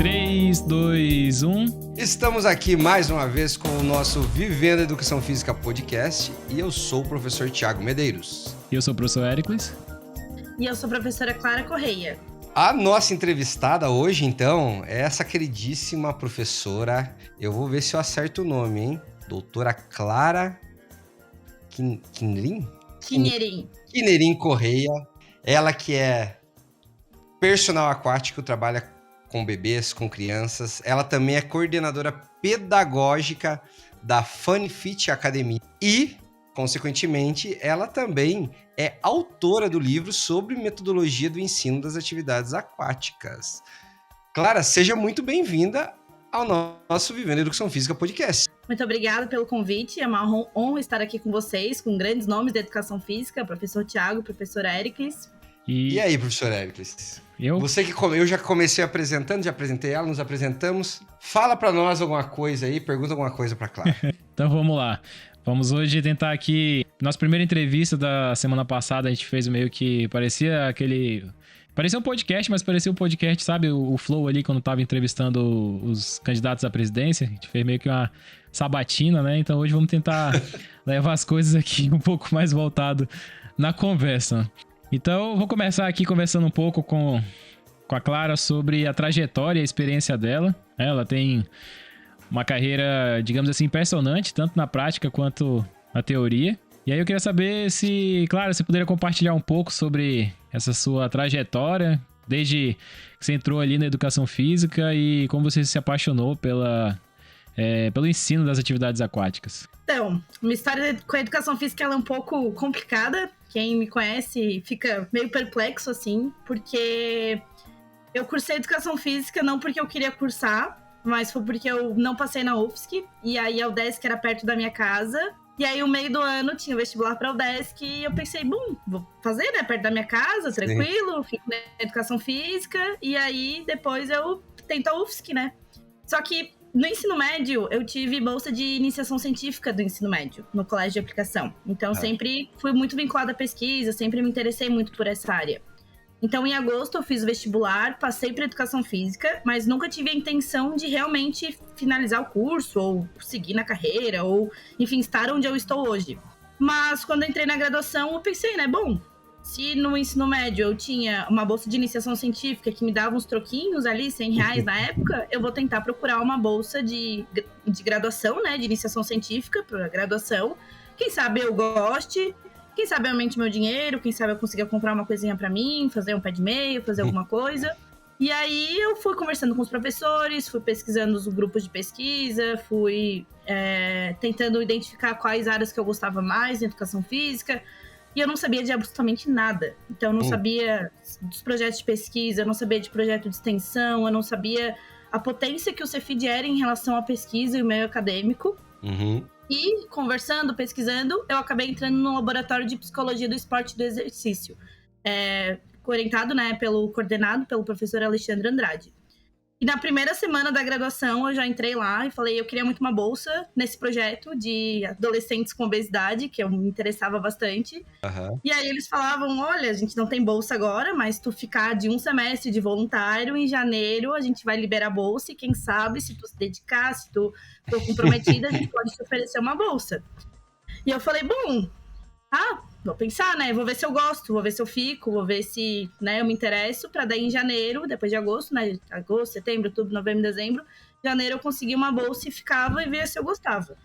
3, 2, 1. Estamos aqui mais uma vez com o nosso Vivendo Educação Física podcast e eu sou o professor Thiago Medeiros. E eu sou o professor Éricles. E eu sou a professora Clara Correia. A nossa entrevistada hoje, então, é essa queridíssima professora, eu vou ver se eu acerto o nome, hein? Doutora Clara Quinerim Correia. Ela que é personal aquático, trabalha com bebês, com crianças. Ela também é coordenadora pedagógica da Funfit Academia e, consequentemente, ela também é autora do livro sobre metodologia do ensino das atividades aquáticas. Clara, seja muito bem-vinda ao nosso Vivendo Educação Física podcast. Muito obrigada pelo convite, é uma honra estar aqui com vocês, com grandes nomes da educação física, professor Thiago, professor Éricles. E aí, professor Éricles? Você que eu já comecei apresentando, já apresentei ela, nos apresentamos. Fala pra nós alguma coisa aí, pergunta alguma coisa pra Clara. Então vamos lá. Vamos hoje tentar aqui... Nossa primeira entrevista da semana passada, a gente fez meio que... Parecia um podcast, mas parecia um podcast, sabe? O flow ali, quando tava entrevistando os candidatos à presidência. A gente fez meio que uma sabatina, né? Então hoje vamos tentar levar as coisas aqui um pouco mais voltado na conversa. Então, vou começar aqui conversando um pouco com a Clara sobre a trajetória e a experiência dela. Ela tem uma carreira, digamos assim, impressionante, tanto na prática quanto na teoria. E aí eu queria saber se, Clara, você poderia compartilhar um pouco sobre essa sua trajetória, desde que você entrou ali na educação física e como você se apaixonou pelo ensino das atividades aquáticas. Então, minha história com a educação física ela é um pouco complicada. Quem me conhece fica meio perplexo, assim, porque eu cursei educação física não porque eu queria cursar, mas foi porque eu não passei na UFSC, e aí a UDESC era perto da minha casa, e aí no meio do ano tinha vestibular pra UDESC, e eu pensei, vou fazer, né, perto da minha casa, tranquilo, fico na educação física, e aí depois eu tento a UFSC, né. Só que no ensino médio, eu tive bolsa de iniciação científica do ensino médio, no colégio de aplicação. Então, sempre fui muito vinculada à pesquisa, sempre me interessei muito por essa área. Então, em agosto, eu fiz o vestibular, passei para educação física, mas nunca tive a intenção de realmente finalizar o curso, ou seguir na carreira, ou, enfim, estar onde eu estou hoje. Mas, quando eu entrei na graduação, eu pensei, né, se no ensino médio eu tinha uma bolsa de iniciação científica que me dava uns troquinhos ali, R$100 na época, eu vou tentar procurar uma bolsa de graduação, né, de iniciação científica para graduação. Quem sabe eu goste, quem sabe eu aumente meu dinheiro, quem sabe eu consiga comprar uma coisinha para mim, fazer um pé de meia, fazer alguma coisa. E aí eu fui conversando com os professores, fui pesquisando os grupos de pesquisa, fui tentando identificar quais áreas que eu gostava mais em educação física. E eu não sabia de absolutamente nada. Então, eu não sabia dos projetos de pesquisa, eu não sabia de projeto de extensão, eu não sabia a potência que o Cefid era em relação à pesquisa e o meio acadêmico. E, conversando, pesquisando, eu acabei entrando no laboratório de psicologia do esporte e do exercício. Coordenado pelo professor Alexandre Andrade. E na primeira semana da graduação, eu já entrei lá e falei, eu queria muito uma bolsa nesse projeto de adolescentes com obesidade, que eu me interessava bastante. E aí eles falavam, olha, a gente não tem bolsa agora, mas se tu ficar de um semestre de voluntário, em janeiro a gente vai liberar a bolsa e quem sabe, se tu se dedicar, se tu for comprometida, a gente pode te oferecer uma bolsa. E eu falei, vou pensar, né? Vou ver se eu gosto, vou ver se eu fico, vou ver se, né, eu me interesso, pra daí em janeiro, depois de agosto, né? Agosto, setembro, outubro, novembro, dezembro. Janeiro eu consegui uma bolsa e ficava e via se eu gostava.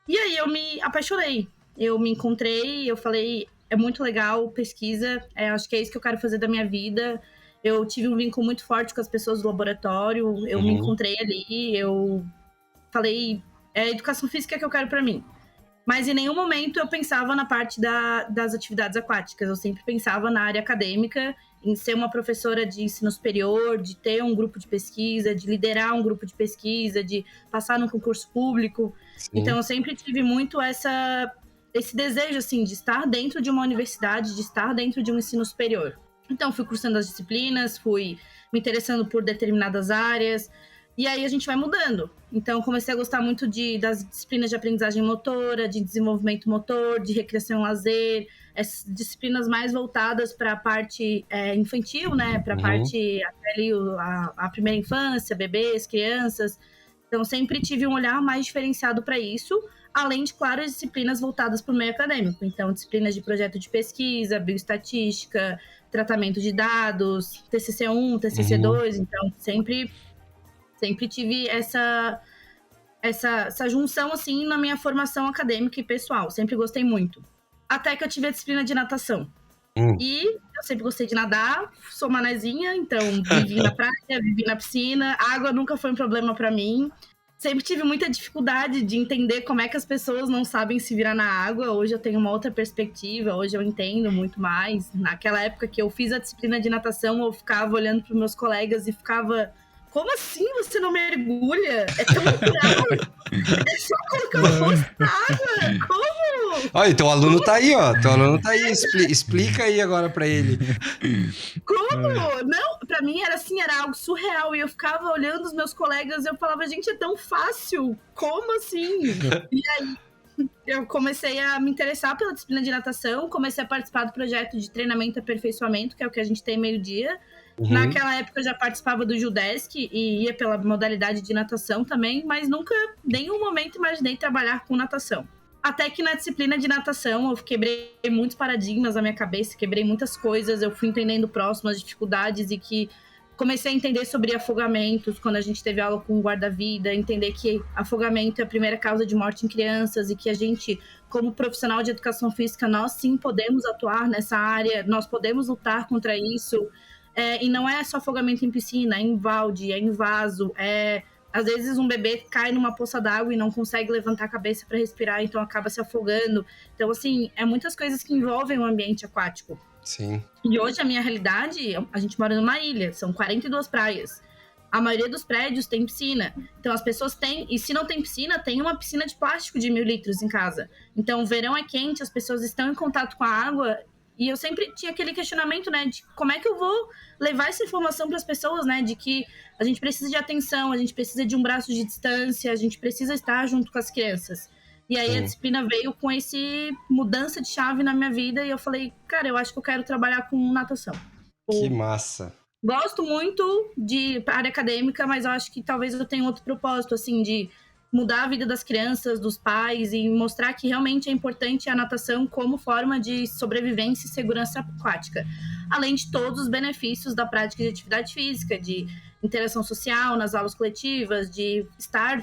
E aí eu me apaixonei. Eu me encontrei, eu falei, é muito legal, pesquisa, acho que é isso que eu quero fazer da minha vida. Eu tive um vínculo muito forte com as pessoas do laboratório, eu me encontrei ali, eu falei, é a educação física que eu quero pra mim. Mas em nenhum momento eu pensava na parte das atividades aquáticas. Eu sempre pensava na área acadêmica, em ser uma professora de ensino superior, de ter um grupo de pesquisa, de liderar um grupo de pesquisa, de passar num concurso público. Sim. Então eu sempre tive muito esse desejo assim, de estar dentro de uma universidade, de estar dentro de um ensino superior. Então fui cursando as disciplinas, fui me interessando por determinadas áreas. E aí a gente vai mudando. Então, comecei a gostar muito das disciplinas de aprendizagem motora, de desenvolvimento motor, de recreação e lazer, essas disciplinas mais voltadas para a parte infantil, né? Para a parte até ali a primeira infância, bebês, crianças. Então, sempre tive um olhar mais diferenciado para isso, além de, claro, as disciplinas voltadas para o meio acadêmico. Então, disciplinas de projeto de pesquisa, bioestatística, tratamento de dados, TCC1, TCC2. Então, sempre tive essa junção, assim, na minha formação acadêmica e pessoal. Sempre gostei muito. Até que eu tive a disciplina de natação. E eu sempre gostei de nadar, sou manezinha, então vivi na praia, vivi na piscina. A água nunca foi um problema para mim. Sempre tive muita dificuldade de entender como é que as pessoas não sabem se virar na água. Hoje eu tenho uma outra perspectiva, hoje eu entendo muito mais. Naquela época que eu fiz a disciplina de natação, eu ficava olhando para os meus colegas e ficava... Como assim você não mergulha? É tão natural. É só colocar o rosto na água. Como? Olha, teu aluno tá aí, ó. Teu aluno tá aí. Explica aí agora pra ele. Como? Não, pra mim era assim, era algo surreal. E eu ficava olhando os meus colegas e eu falava, gente, é tão fácil. Como assim? E aí eu comecei a me interessar pela disciplina de natação, comecei a participar do projeto de treinamento e aperfeiçoamento, que é o que a gente tem meio-dia. Naquela época eu já participava do Judesc e ia pela modalidade de natação também, mas nunca, em nenhum momento, imaginei trabalhar com natação. Até que na disciplina de natação eu quebrei muitos paradigmas na minha cabeça, quebrei muitas coisas, eu fui entendendo próximo as dificuldades e que comecei a entender sobre afogamentos, quando a gente teve aula com o guarda-vida, entender que afogamento é a primeira causa de morte em crianças e que a gente, como profissional de educação física, nós sim podemos atuar nessa área, nós podemos lutar contra isso. E não é só afogamento em piscina, é em balde, é em vaso, às vezes um bebê cai numa poça d'água e não consegue levantar a cabeça para respirar, então acaba se afogando. Então, assim, muitas coisas que envolvem o ambiente aquático. Sim. E hoje a minha realidade, a gente mora numa ilha, são 42 praias. A maioria dos prédios tem piscina. Então as pessoas têm, e se não tem piscina, tem uma piscina de plástico de 1.000 litros em casa. Então o verão é quente, as pessoas estão em contato com a água. E eu sempre tinha aquele questionamento, né, de como é que eu vou levar essa informação para as pessoas, né, de que a gente precisa de atenção, a gente precisa de um braço de distância, a gente precisa estar junto com as crianças. E aí a disciplina veio com esse mudança de chave na minha vida e eu falei, cara, eu acho que eu quero trabalhar com natação. Que massa. Gosto muito de área acadêmica, mas eu acho que talvez eu tenha outro propósito, assim, de mudar a vida das crianças, dos pais e mostrar que realmente é importante a natação como forma de sobrevivência e segurança aquática. Além de todos os benefícios da prática de atividade física, de interação social nas aulas coletivas, de estar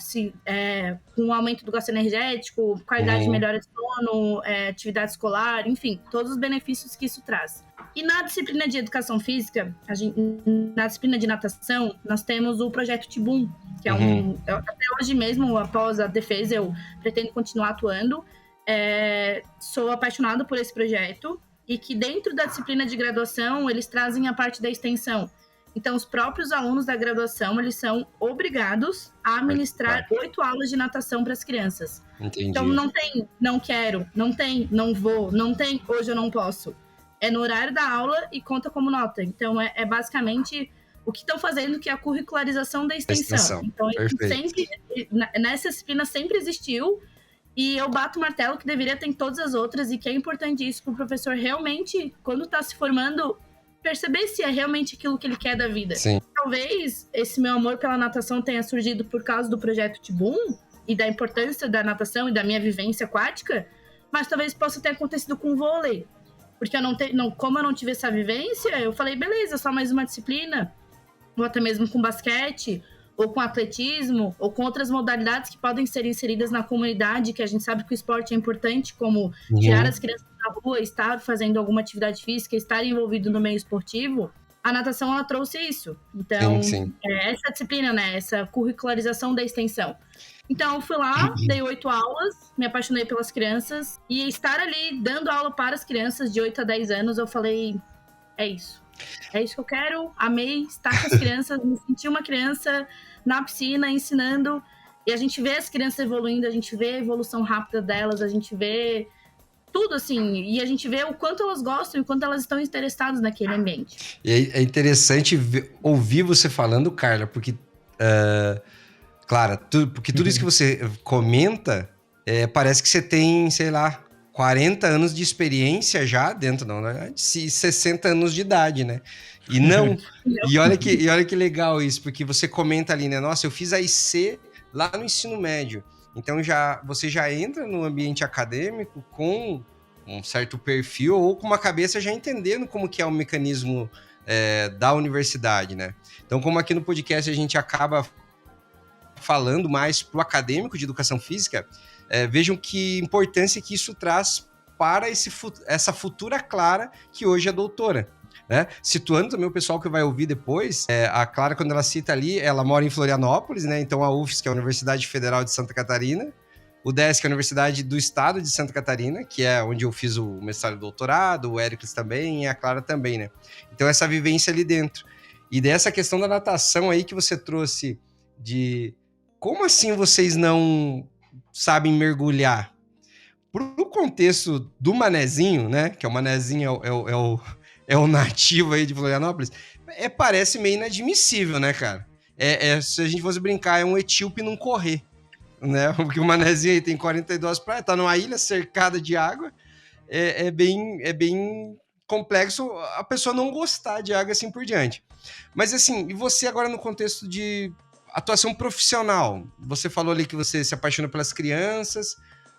com um aumento do gasto energético, qualidade melhor de sono, atividade escolar, enfim, todos os benefícios que isso traz. E na disciplina de educação física, na disciplina de natação, nós temos o projeto Tibum, que é até hoje mesmo, após a defesa, eu pretendo continuar atuando. Sou apaixonada por esse projeto e que dentro da disciplina de graduação, eles trazem a parte da extensão. Então, os próprios alunos da graduação, eles são obrigados a ministrar 8 aulas de natação para as crianças. Entendi. Então, não tem, não quero, não tem, não vou, não tem, hoje eu não posso. É no horário da aula e conta como nota. Então, é basicamente o que estão fazendo, que é a curricularização da extensão. Então, nessa disciplina sempre existiu e eu bato o martelo que deveria ter em todas as outras e que é importante isso para o professor realmente, quando está se formando, perceber se é realmente aquilo que ele quer da vida. Sim. Talvez esse meu amor pela natação tenha surgido por causa do projeto Tibum e da importância da natação e da minha vivência aquática, mas talvez possa ter acontecido com o vôlei. Porque como eu não tive essa vivência, eu falei, beleza, só mais uma disciplina, ou até mesmo com basquete, ou com atletismo, ou com outras modalidades que podem ser inseridas na comunidade, que a gente sabe que o esporte é importante, como tirar as crianças da rua, estar fazendo alguma atividade física, estar envolvido no meio esportivo. A natação, ela trouxe isso. Então, essa disciplina, né, essa curricularização da extensão. Então, eu fui lá, dei 8 aulas, me apaixonei pelas crianças. E estar ali dando aula para as crianças de 8 a 10 anos, eu falei, é isso. É isso que eu quero, amei estar com as crianças, me senti uma criança na piscina, ensinando. E a gente vê as crianças evoluindo, a gente vê a evolução rápida delas, a gente vê tudo, assim. E a gente vê o quanto elas gostam e o quanto elas estão interessadas naquele ambiente. E é interessante ouvir você falando, Carla, porque... Claro, porque tudo isso que você comenta, parece que você tem, sei lá, 40 anos de experiência já dentro, não, né? 60 anos de idade, né? E não. E olha que legal isso, porque você comenta ali, né? Nossa, eu fiz a IC lá no ensino médio. Então você já entra no ambiente acadêmico com um certo perfil ou com uma cabeça já entendendo como que é o mecanismo da universidade, né? Então, como aqui no podcast a gente acaba falando mais para o acadêmico de educação física, vejam que importância que isso traz para essa futura Clara, que hoje é doutora. Né? Situando também o pessoal que vai ouvir depois, a Clara, quando ela cita ali, ela mora em Florianópolis, né? Então a UFSC, que é a Universidade Federal de Santa Catarina, o DESC, que é a Universidade do Estado de Santa Catarina, que é onde eu fiz o mestrado e doutorado, o Éricles também e a Clara também, né? Então essa vivência ali dentro. E dessa questão da natação aí que você trouxe de como assim vocês não sabem mergulhar? Pro contexto do manezinho, né? Que é o manezinho é o nativo aí de Florianópolis, parece meio inadmissível, né, cara? Se a gente fosse brincar, é um etíope não correr, né? Porque o manezinho aí tem 42 praias, tá numa ilha cercada de água, é bem complexo a pessoa não gostar de água assim por diante. Mas assim, e você agora no contexto de atuação profissional? Você falou ali que você se apaixonou pelas crianças,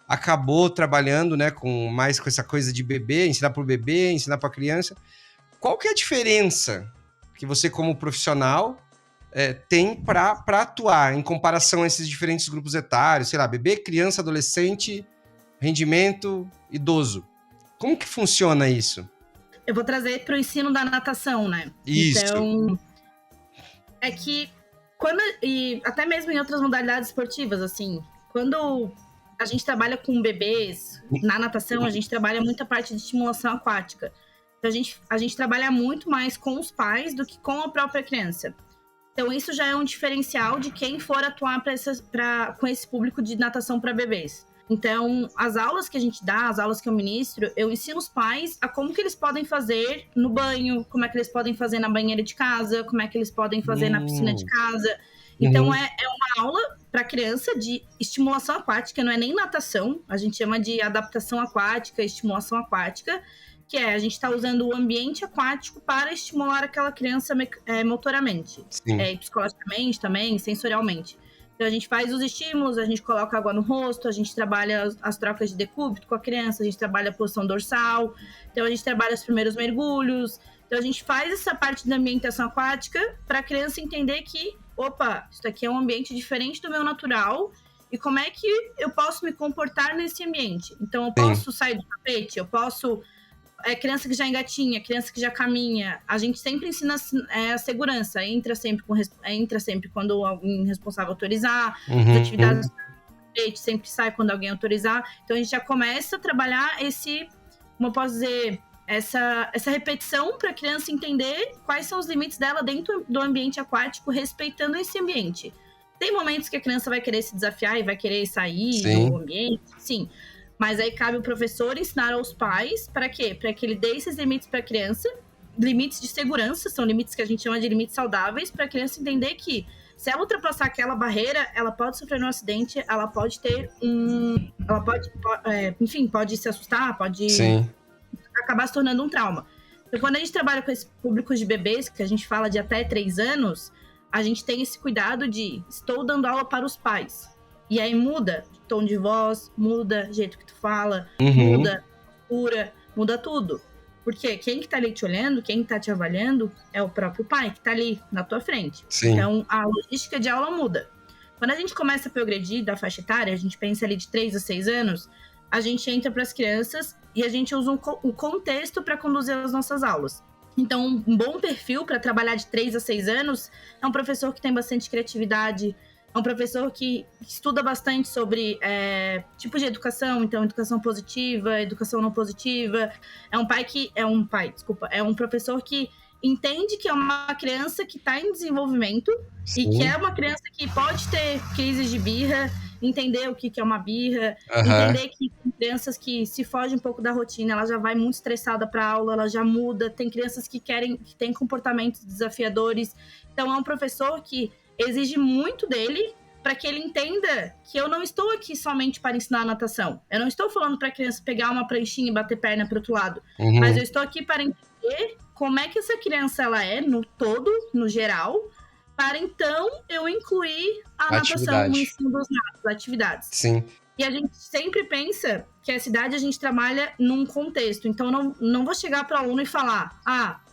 acabou trabalhando, né, com essa coisa de bebê, ensinar para o bebê, ensinar para a criança. Qual que é a diferença que você, como profissional, tem para atuar em comparação a esses diferentes grupos etários? Sei lá, bebê, criança, adolescente, rendimento, idoso. Como que funciona isso? Eu vou trazer para o ensino da natação, né? Isso. Então, é que e até mesmo em outras modalidades esportivas, assim, quando a gente trabalha com bebês, na natação, a gente trabalha muita parte de estimulação aquática. Então, a gente trabalha muito mais com os pais do que com a própria criança. Então, isso já é um diferencial de quem for atuar com esse público de natação para bebês. Então, as aulas que a gente dá, as aulas que eu ministro, eu ensino os pais a como que eles podem fazer no banho, como é que eles podem fazer na banheira de casa, como é que eles podem fazer na piscina de casa. Então, é uma aula para criança de estimulação aquática, não é nem natação, a gente chama de adaptação aquática, estimulação aquática, que a gente está usando o ambiente aquático para estimular aquela criança motoramente, psicologicamente também, sensorialmente. Então, a gente faz os estímulos, a gente coloca água no rosto, a gente trabalha as trocas de decúbito com a criança, a gente trabalha a posição dorsal, então a gente trabalha os primeiros mergulhos. Então, a gente faz essa parte da ambientação aquática para a criança entender que, opa, isso aqui é um ambiente diferente do meu natural e como é que eu posso me comportar nesse ambiente. Então, eu posso sair do tapete, eu posso... criança que já engatinha, criança que já caminha, a gente sempre ensina a segurança, entra sempre quando alguém responsável autorizar, as atividades sempre sai quando alguém autorizar, então a gente já começa a trabalhar como eu posso dizer, essa repetição para a criança entender quais são os limites dela dentro do ambiente aquático, respeitando esse ambiente. Tem momentos que a criança vai querer se desafiar e vai querer sair do ambiente, sim. Mas aí cabe o professor ensinar aos pais para quê? Para que ele dê esses limites para a criança, limites de segurança, são limites que a gente chama de limites saudáveis, para a criança entender que se ela ultrapassar aquela barreira, ela pode sofrer um acidente, ela pode ter ela pode se assustar, pode acabar se tornando um trauma. Então, quando a gente trabalha com esse público de bebês, que a gente fala de até 3 anos, a gente tem esse cuidado de estou dando aula para os pais. E aí muda tom de voz, muda jeito que tu fala, muda postura, muda tudo. Porque quem que tá ali te olhando, quem tá te avaliando é o próprio pai que tá ali na tua frente. Sim. Então, a logística de aula muda. Quando a gente começa a progredir da faixa etária, a gente pensa ali de 3 a 6 anos, a gente entra para as crianças e a gente usa o contexto para conduzir as nossas aulas. Então, um bom perfil para trabalhar de 3 a 6 anos é um professor que tem bastante criatividade, é um professor que estuda bastante sobre tipos de educação, então educação positiva, educação não positiva. É um professor que entende que é uma criança que está em desenvolvimento e que é uma criança que pode ter crises de birra, entender o que é uma birra, entender que tem crianças que se fogem um pouco da rotina, ela já vai muito estressada para a aula, ela já muda, tem crianças que têm comportamentos desafiadores. Então é um professor que exige muito dele para que ele entenda que eu não estou aqui somente para ensinar natação. Eu não estou falando para a criança pegar uma pranchinha e bater perna para outro lado. Mas eu estou aqui para entender como é que essa criança ela é no todo, no geral, para então eu incluir a natação no ensino dos natos, atividades. Sim. E a gente sempre pensa que a cidade a gente trabalha num contexto. Então, não vou chegar para o aluno e falar,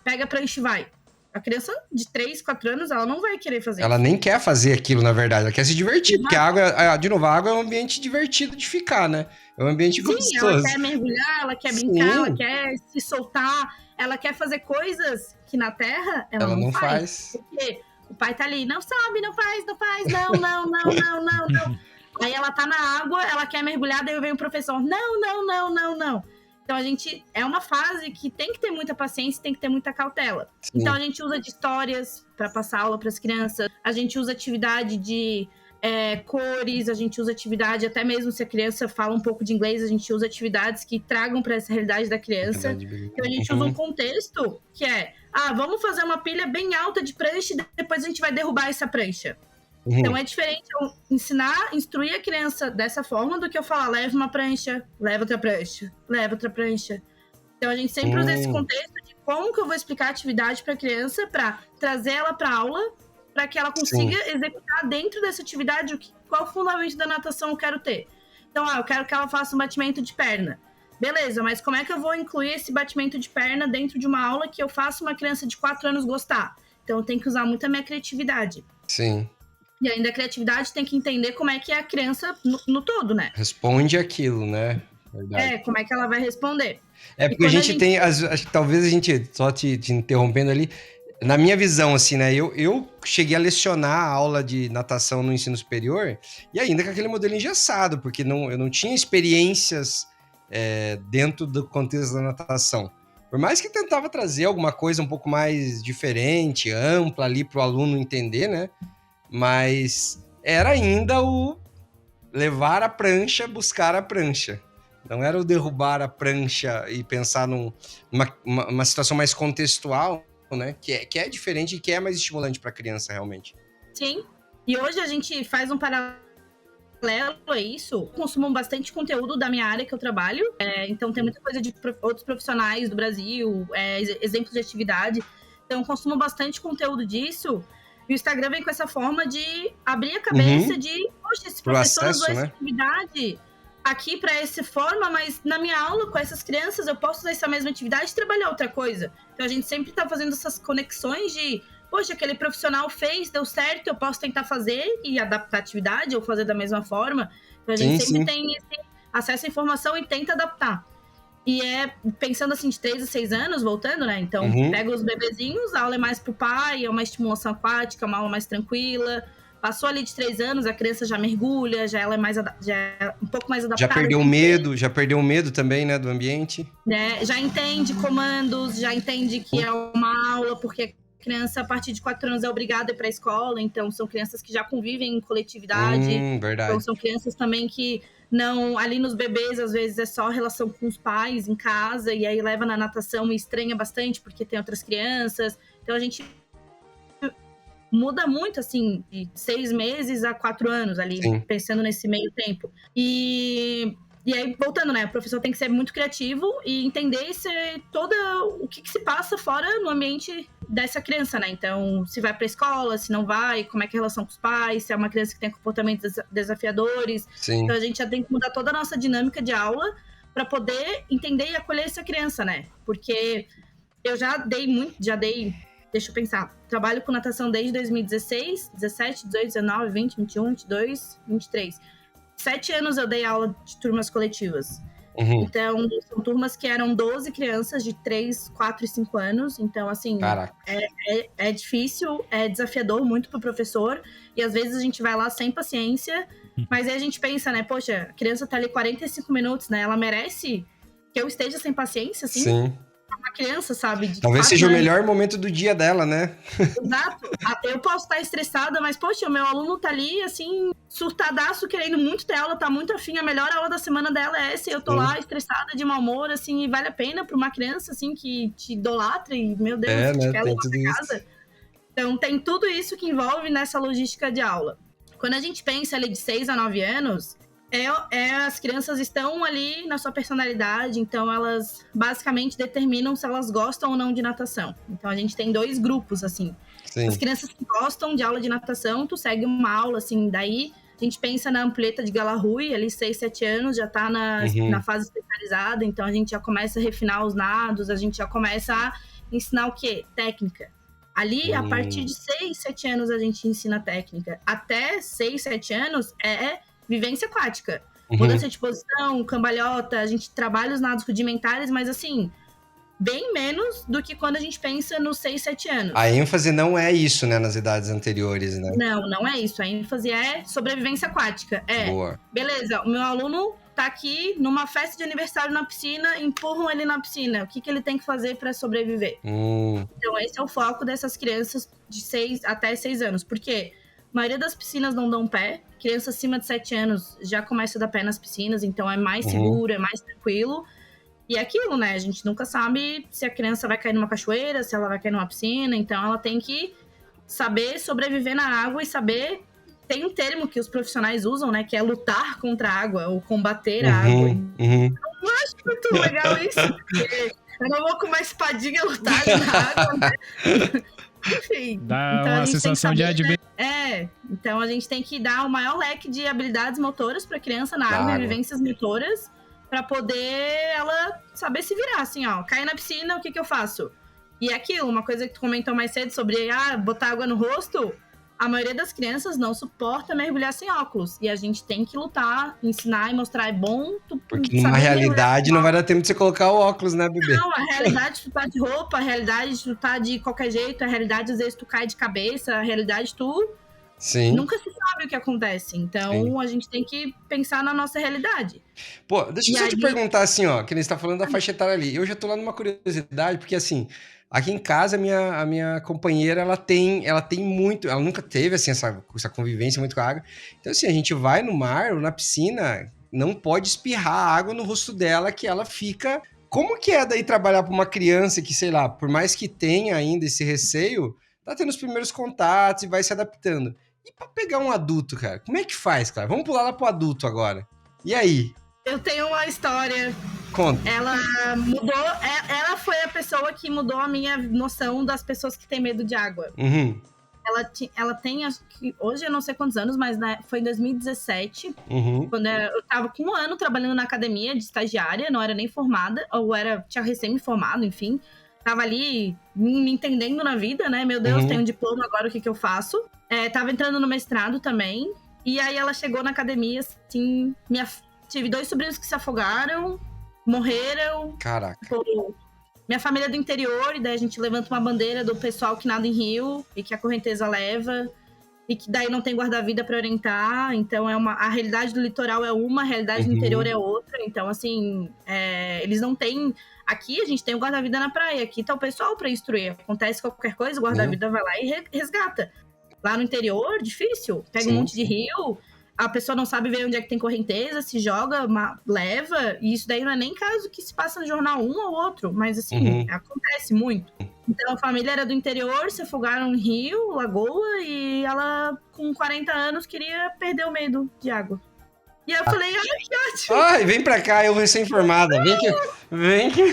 pega a prancha e vai. A criança de 3, 4 anos, ela não vai querer fazer Ela isso. nem quer fazer aquilo, na verdade. Ela quer se divertir, porque a água, de novo, a água é um ambiente divertido de ficar, né? É um ambiente gostoso. Sim, ela quer mergulhar, ela quer brincar, ela quer se soltar, ela quer fazer coisas que na terra ela não faz. Porque o pai tá ali, não sobe, não faz, não. Aí ela tá na água, ela quer mergulhar, daí vem o professor, não. Então, é uma fase que tem que ter muita paciência, tem que ter muita cautela. Sim. Então, a gente usa de histórias para passar aula para as crianças, a gente usa atividade de cores, a gente usa atividade, até mesmo se a criança fala um pouco de inglês, a gente usa atividades que tragam para essa realidade da criança. Então, a gente usa um contexto que vamos fazer uma pilha bem alta de prancha e depois a gente vai derrubar essa prancha. Então, é diferente eu instruir a criança dessa forma do que eu falar, leva uma prancha, leva outra prancha. Então, a gente sempre usa esse contexto de como que eu vou explicar a atividade para a criança, para trazer ela para aula, para que ela consiga executar dentro dessa atividade qual o fundamento da natação eu quero ter. Então, eu quero que ela faça um batimento de perna. Beleza, mas como é que eu vou incluir esse batimento de perna dentro de uma aula que eu faço uma criança de 4 anos gostar? Então, eu tenho que usar muito a minha criatividade. Sim. E ainda a criatividade tem que entender como é que é a criança no todo, né? Responde aquilo, né? Verdade. Como é que ela vai responder. Porque a gente tem, talvez a gente, só te interrompendo ali, na minha visão, assim, né? Eu cheguei a lecionar a aula de natação no ensino superior e ainda com aquele modelo engessado, porque eu não tinha experiências dentro do contexto da natação. Por mais que tentava trazer alguma coisa um pouco mais diferente, ampla ali para o aluno entender, né? Mas era ainda o levar a prancha, buscar a prancha. Não era o derrubar a prancha e pensar numa situação mais contextual, né? Que é diferente e que é mais estimulante para a criança, realmente. Sim. E hoje a gente faz um paralelo a isso. Consumo bastante conteúdo da minha área que eu trabalho. Então, tem muita coisa de outros profissionais do Brasil, exemplos de atividade. Então, eu consumo bastante conteúdo disso. E o Instagram vem com essa forma de abrir a cabeça de, poxa, esse professor usou essa atividade aqui para essa forma, mas na minha aula com essas crianças eu posso usar essa mesma atividade e trabalhar outra coisa. Então a gente sempre está fazendo essas conexões de, poxa, aquele profissional fez, deu certo, eu posso tentar fazer e adaptar a atividade ou fazer da mesma forma. Então a gente sempre tem esse acesso à informação e tenta adaptar. E pensando assim, de 3 a 6 anos, voltando, né? Então, pega os bebezinhos, a aula é mais pro pai, é uma estimulação aquática, uma aula mais tranquila. Passou ali de 3 anos, a criança já mergulha, já é um pouco mais adaptada. Já perdeu o medo também, né, do ambiente. Já entende comandos, já entende que é uma aula, porque a criança, a partir de 4 anos, é obrigada a ir pra escola. Então, são crianças que já convivem em coletividade. Verdade. Então, são crianças também que não, ali nos bebês, às vezes é só relação com os pais em casa, e aí leva na natação e estranha bastante, porque tem outras crianças. Então, a gente muda muito, assim, de 6 meses a 4 anos ali, pensando nesse meio tempo. E aí, voltando, né, o professor tem que ser muito criativo e entender o que se passa fora no ambiente dessa criança, né? Então, se vai pra escola, se não vai, como é que é a relação com os pais, se é uma criança que tem comportamentos desafiadores. Sim. Então, a gente já tem que mudar toda a nossa dinâmica de aula para poder entender e acolher essa criança, né? Porque eu deixa eu pensar, trabalho com natação desde 2016, 17, 18, 19, 20, 21, 22, 23. 7 anos eu dei aula de turmas coletivas. Então, são turmas que eram 12 crianças de 3, 4 e 5 anos. Então, assim, é difícil, é desafiador muito pro professor. E às vezes a gente vai lá sem paciência. Mas aí a gente pensa, né? Poxa, a criança tá ali 45 minutos, né? Ela merece que eu esteja sem paciência, assim? Sim. Uma criança, sabe? Talvez seja o melhor momento do dia dela, né? Exato. Eu posso estar estressada, mas, poxa, o meu aluno tá ali, assim, surtadaço, querendo muito ter aula, tá muito afim. A melhor aula da semana dela é essa. E eu tô lá estressada, de mau humor, assim, e vale a pena pra uma criança, assim, que te idolatra e, meu Deus, te quer levar pra casa. Então, tem tudo isso que envolve nessa logística de aula. Quando a gente pensa ali de 6 a 9 anos, as crianças estão ali na sua personalidade, então elas basicamente determinam se elas gostam ou não de natação. Então a gente tem 2 grupos, assim. Sim. As crianças que gostam de aula de natação, tu segue uma aula, assim, daí a gente pensa na ampulheta de Galarrui, ali 6, 7 anos, já tá na fase especializada, então a gente já começa a refinar os nados, a gente já começa a ensinar o quê? Técnica. Ali, a partir de 6, 7 anos, a gente ensina técnica. Até 6, 7 anos é vivência aquática. Mudança de posição, cambalhota, a gente trabalha os nados rudimentares, mas assim, bem menos do que quando a gente pensa nos 6, 7 anos. A ênfase não é isso, né, nas idades anteriores, né? Não é isso. A ênfase é sobrevivência aquática. Boa. Beleza, o meu aluno tá aqui numa festa de aniversário na piscina, empurram ele na piscina. O que ele tem que fazer para sobreviver? Então, esse é o foco dessas crianças de 6 até 6 anos. Por quê? A maioria das piscinas não dão pé. Criança acima de 7 anos já começa a dar pé nas piscinas, então é mais seguro, é mais tranquilo. E é aquilo, né? A gente nunca sabe se a criança vai cair numa cachoeira, se ela vai cair numa piscina. Então, ela tem que saber sobreviver na água e saber... Tem um termo que os profissionais usam, né? Que é lutar contra a água, ou combater a água. Eu não acho muito legal isso, porque eu não vou com uma espadinha lutar ali na água, né? Enfim. Dá então uma sensação de adversidade. Então a gente tem que dar o maior leque de habilidades motoras para a criança na água, vivências motoras, para poder ela saber se virar, assim, ó. Cair na piscina, o que eu faço? E é aquilo, uma coisa que tu comentou mais cedo sobre botar água no rosto. A maioria das crianças não suporta mergulhar sem óculos. E a gente tem que lutar, ensinar e mostrar. É bom tu porque numa realidade não vai dar tempo de você colocar o óculos, né, bebê? Não, a realidade tu tá de roupa, a realidade tu tá de qualquer jeito, a realidade às vezes tu cai de cabeça, a realidade tu... Sim. Nunca se sabe o que acontece. Então, a gente tem que pensar na nossa realidade. Pô, deixa eu só te perguntar assim, ó, que nem você tá falando da faixa etária ali. Eu já tô lá numa curiosidade, porque assim... Aqui em casa, a minha companheira, ela tem muito... Ela nunca teve, assim, essa convivência muito com a água. Então, assim, a gente vai no mar ou na piscina, não pode espirrar água no rosto dela, que ela fica... Como que é daí trabalhar para uma criança que, sei lá, por mais que tenha ainda esse receio, tá tendo os primeiros contatos e vai se adaptando. E para pegar um adulto, cara, como é que faz, cara? Vamos pular lá pro adulto agora. E aí? Eu tenho uma história. Conta. Ela mudou... Ela foi a pessoa que mudou a minha noção das pessoas que têm medo de água. Ela tem, acho que... Hoje eu não sei quantos anos, mas foi em 2017. Quando eu tava com 1 ano trabalhando na academia de estagiária. Não era nem formada. Ou tinha recém me formado, enfim. Tava ali me entendendo na vida, né? Meu Deus, tenho um diploma, agora o que eu faço? Tava entrando no mestrado também. E aí ela chegou na academia, assim... Tive 2 sobrinhos que se afogaram, morreram. Caraca. Minha família é do interior, e daí a gente levanta uma bandeira do pessoal que nada em rio e que a correnteza leva, e que daí não tem guarda-vida para orientar. Então a realidade do litoral é uma, a realidade do interior é outra. Então, assim, eles não têm... Aqui a gente tem o guarda-vida na praia, aqui tá o pessoal para instruir. Acontece qualquer coisa, o guarda-vida vai lá e resgata. Lá no interior, difícil. Pega um monte de rio... A pessoa não sabe ver onde é que tem correnteza, se joga, leva, e isso daí não é nem caso que se passa no jornal um ou outro, mas assim, acontece muito. Então a família era do interior, se afogaram em rio, lagoa, e ela com 40 anos queria perder o medo de água. E aí eu falei, que ótimo! Ai, vem pra cá, eu vou ser informada, vem que...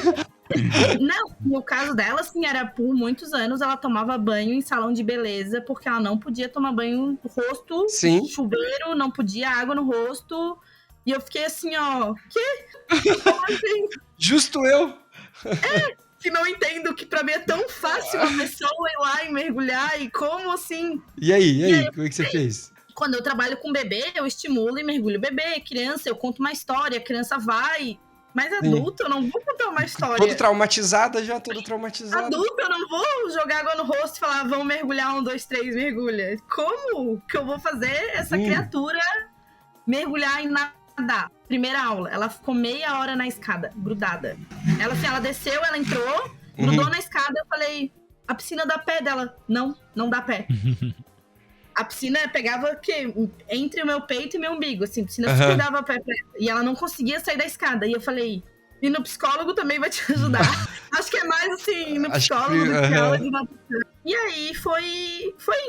Não, no caso dela, assim, era por muitos anos ela tomava banho em salão de beleza, porque ela não podia tomar banho no rosto, chuveiro, não podia água no rosto. E eu fiquei assim, ó, que? Como assim? Justo eu! Que não entendo que pra mim é tão fácil uma pessoa ir lá e mergulhar, e como assim? E aí, como é que você fez? Quando eu trabalho com bebê, eu estimulo e mergulho o bebê. Criança, eu conto uma história, a criança vai... Mas adulto, eu não vou contar uma história. Todo traumatizada já, todo traumatizado. Adulto, eu não vou jogar água no rosto e falar, vamos mergulhar, 1, 2, 3, mergulha. Como que eu vou fazer essa criatura mergulhar e nadar? Primeira aula, ela ficou meia hora na escada, grudada. Ela desceu, ela entrou, grudou na escada, eu falei, a piscina dá pé dela. Não dá pé. A piscina pegava entre o meu peito e meu umbigo, assim, a piscina super dava pé pra ela. E ela não conseguia sair da escada. E eu falei, e no psicólogo também vai te ajudar. Acho que é mais assim, no psicólogo do que aula de natação. E aí foi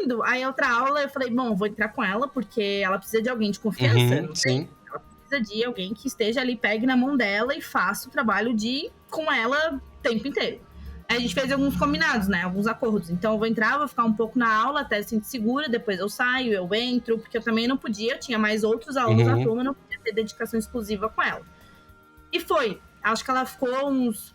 indo. Aí outra aula eu falei, bom, vou entrar com ela, porque ela precisa de alguém de confiança. Não sei. Sim. Ela precisa de alguém que esteja ali, pegue na mão dela e faça o trabalho com ela o tempo inteiro. Aí a gente fez alguns combinados, né? Alguns acordos. Então eu vou entrar, vou ficar um pouco na aula, até se sentir segura, depois eu saio, eu entro, porque eu também não podia, tinha mais outros alunos na turma, não podia ter dedicação exclusiva com ela. E foi. Acho que ela ficou uns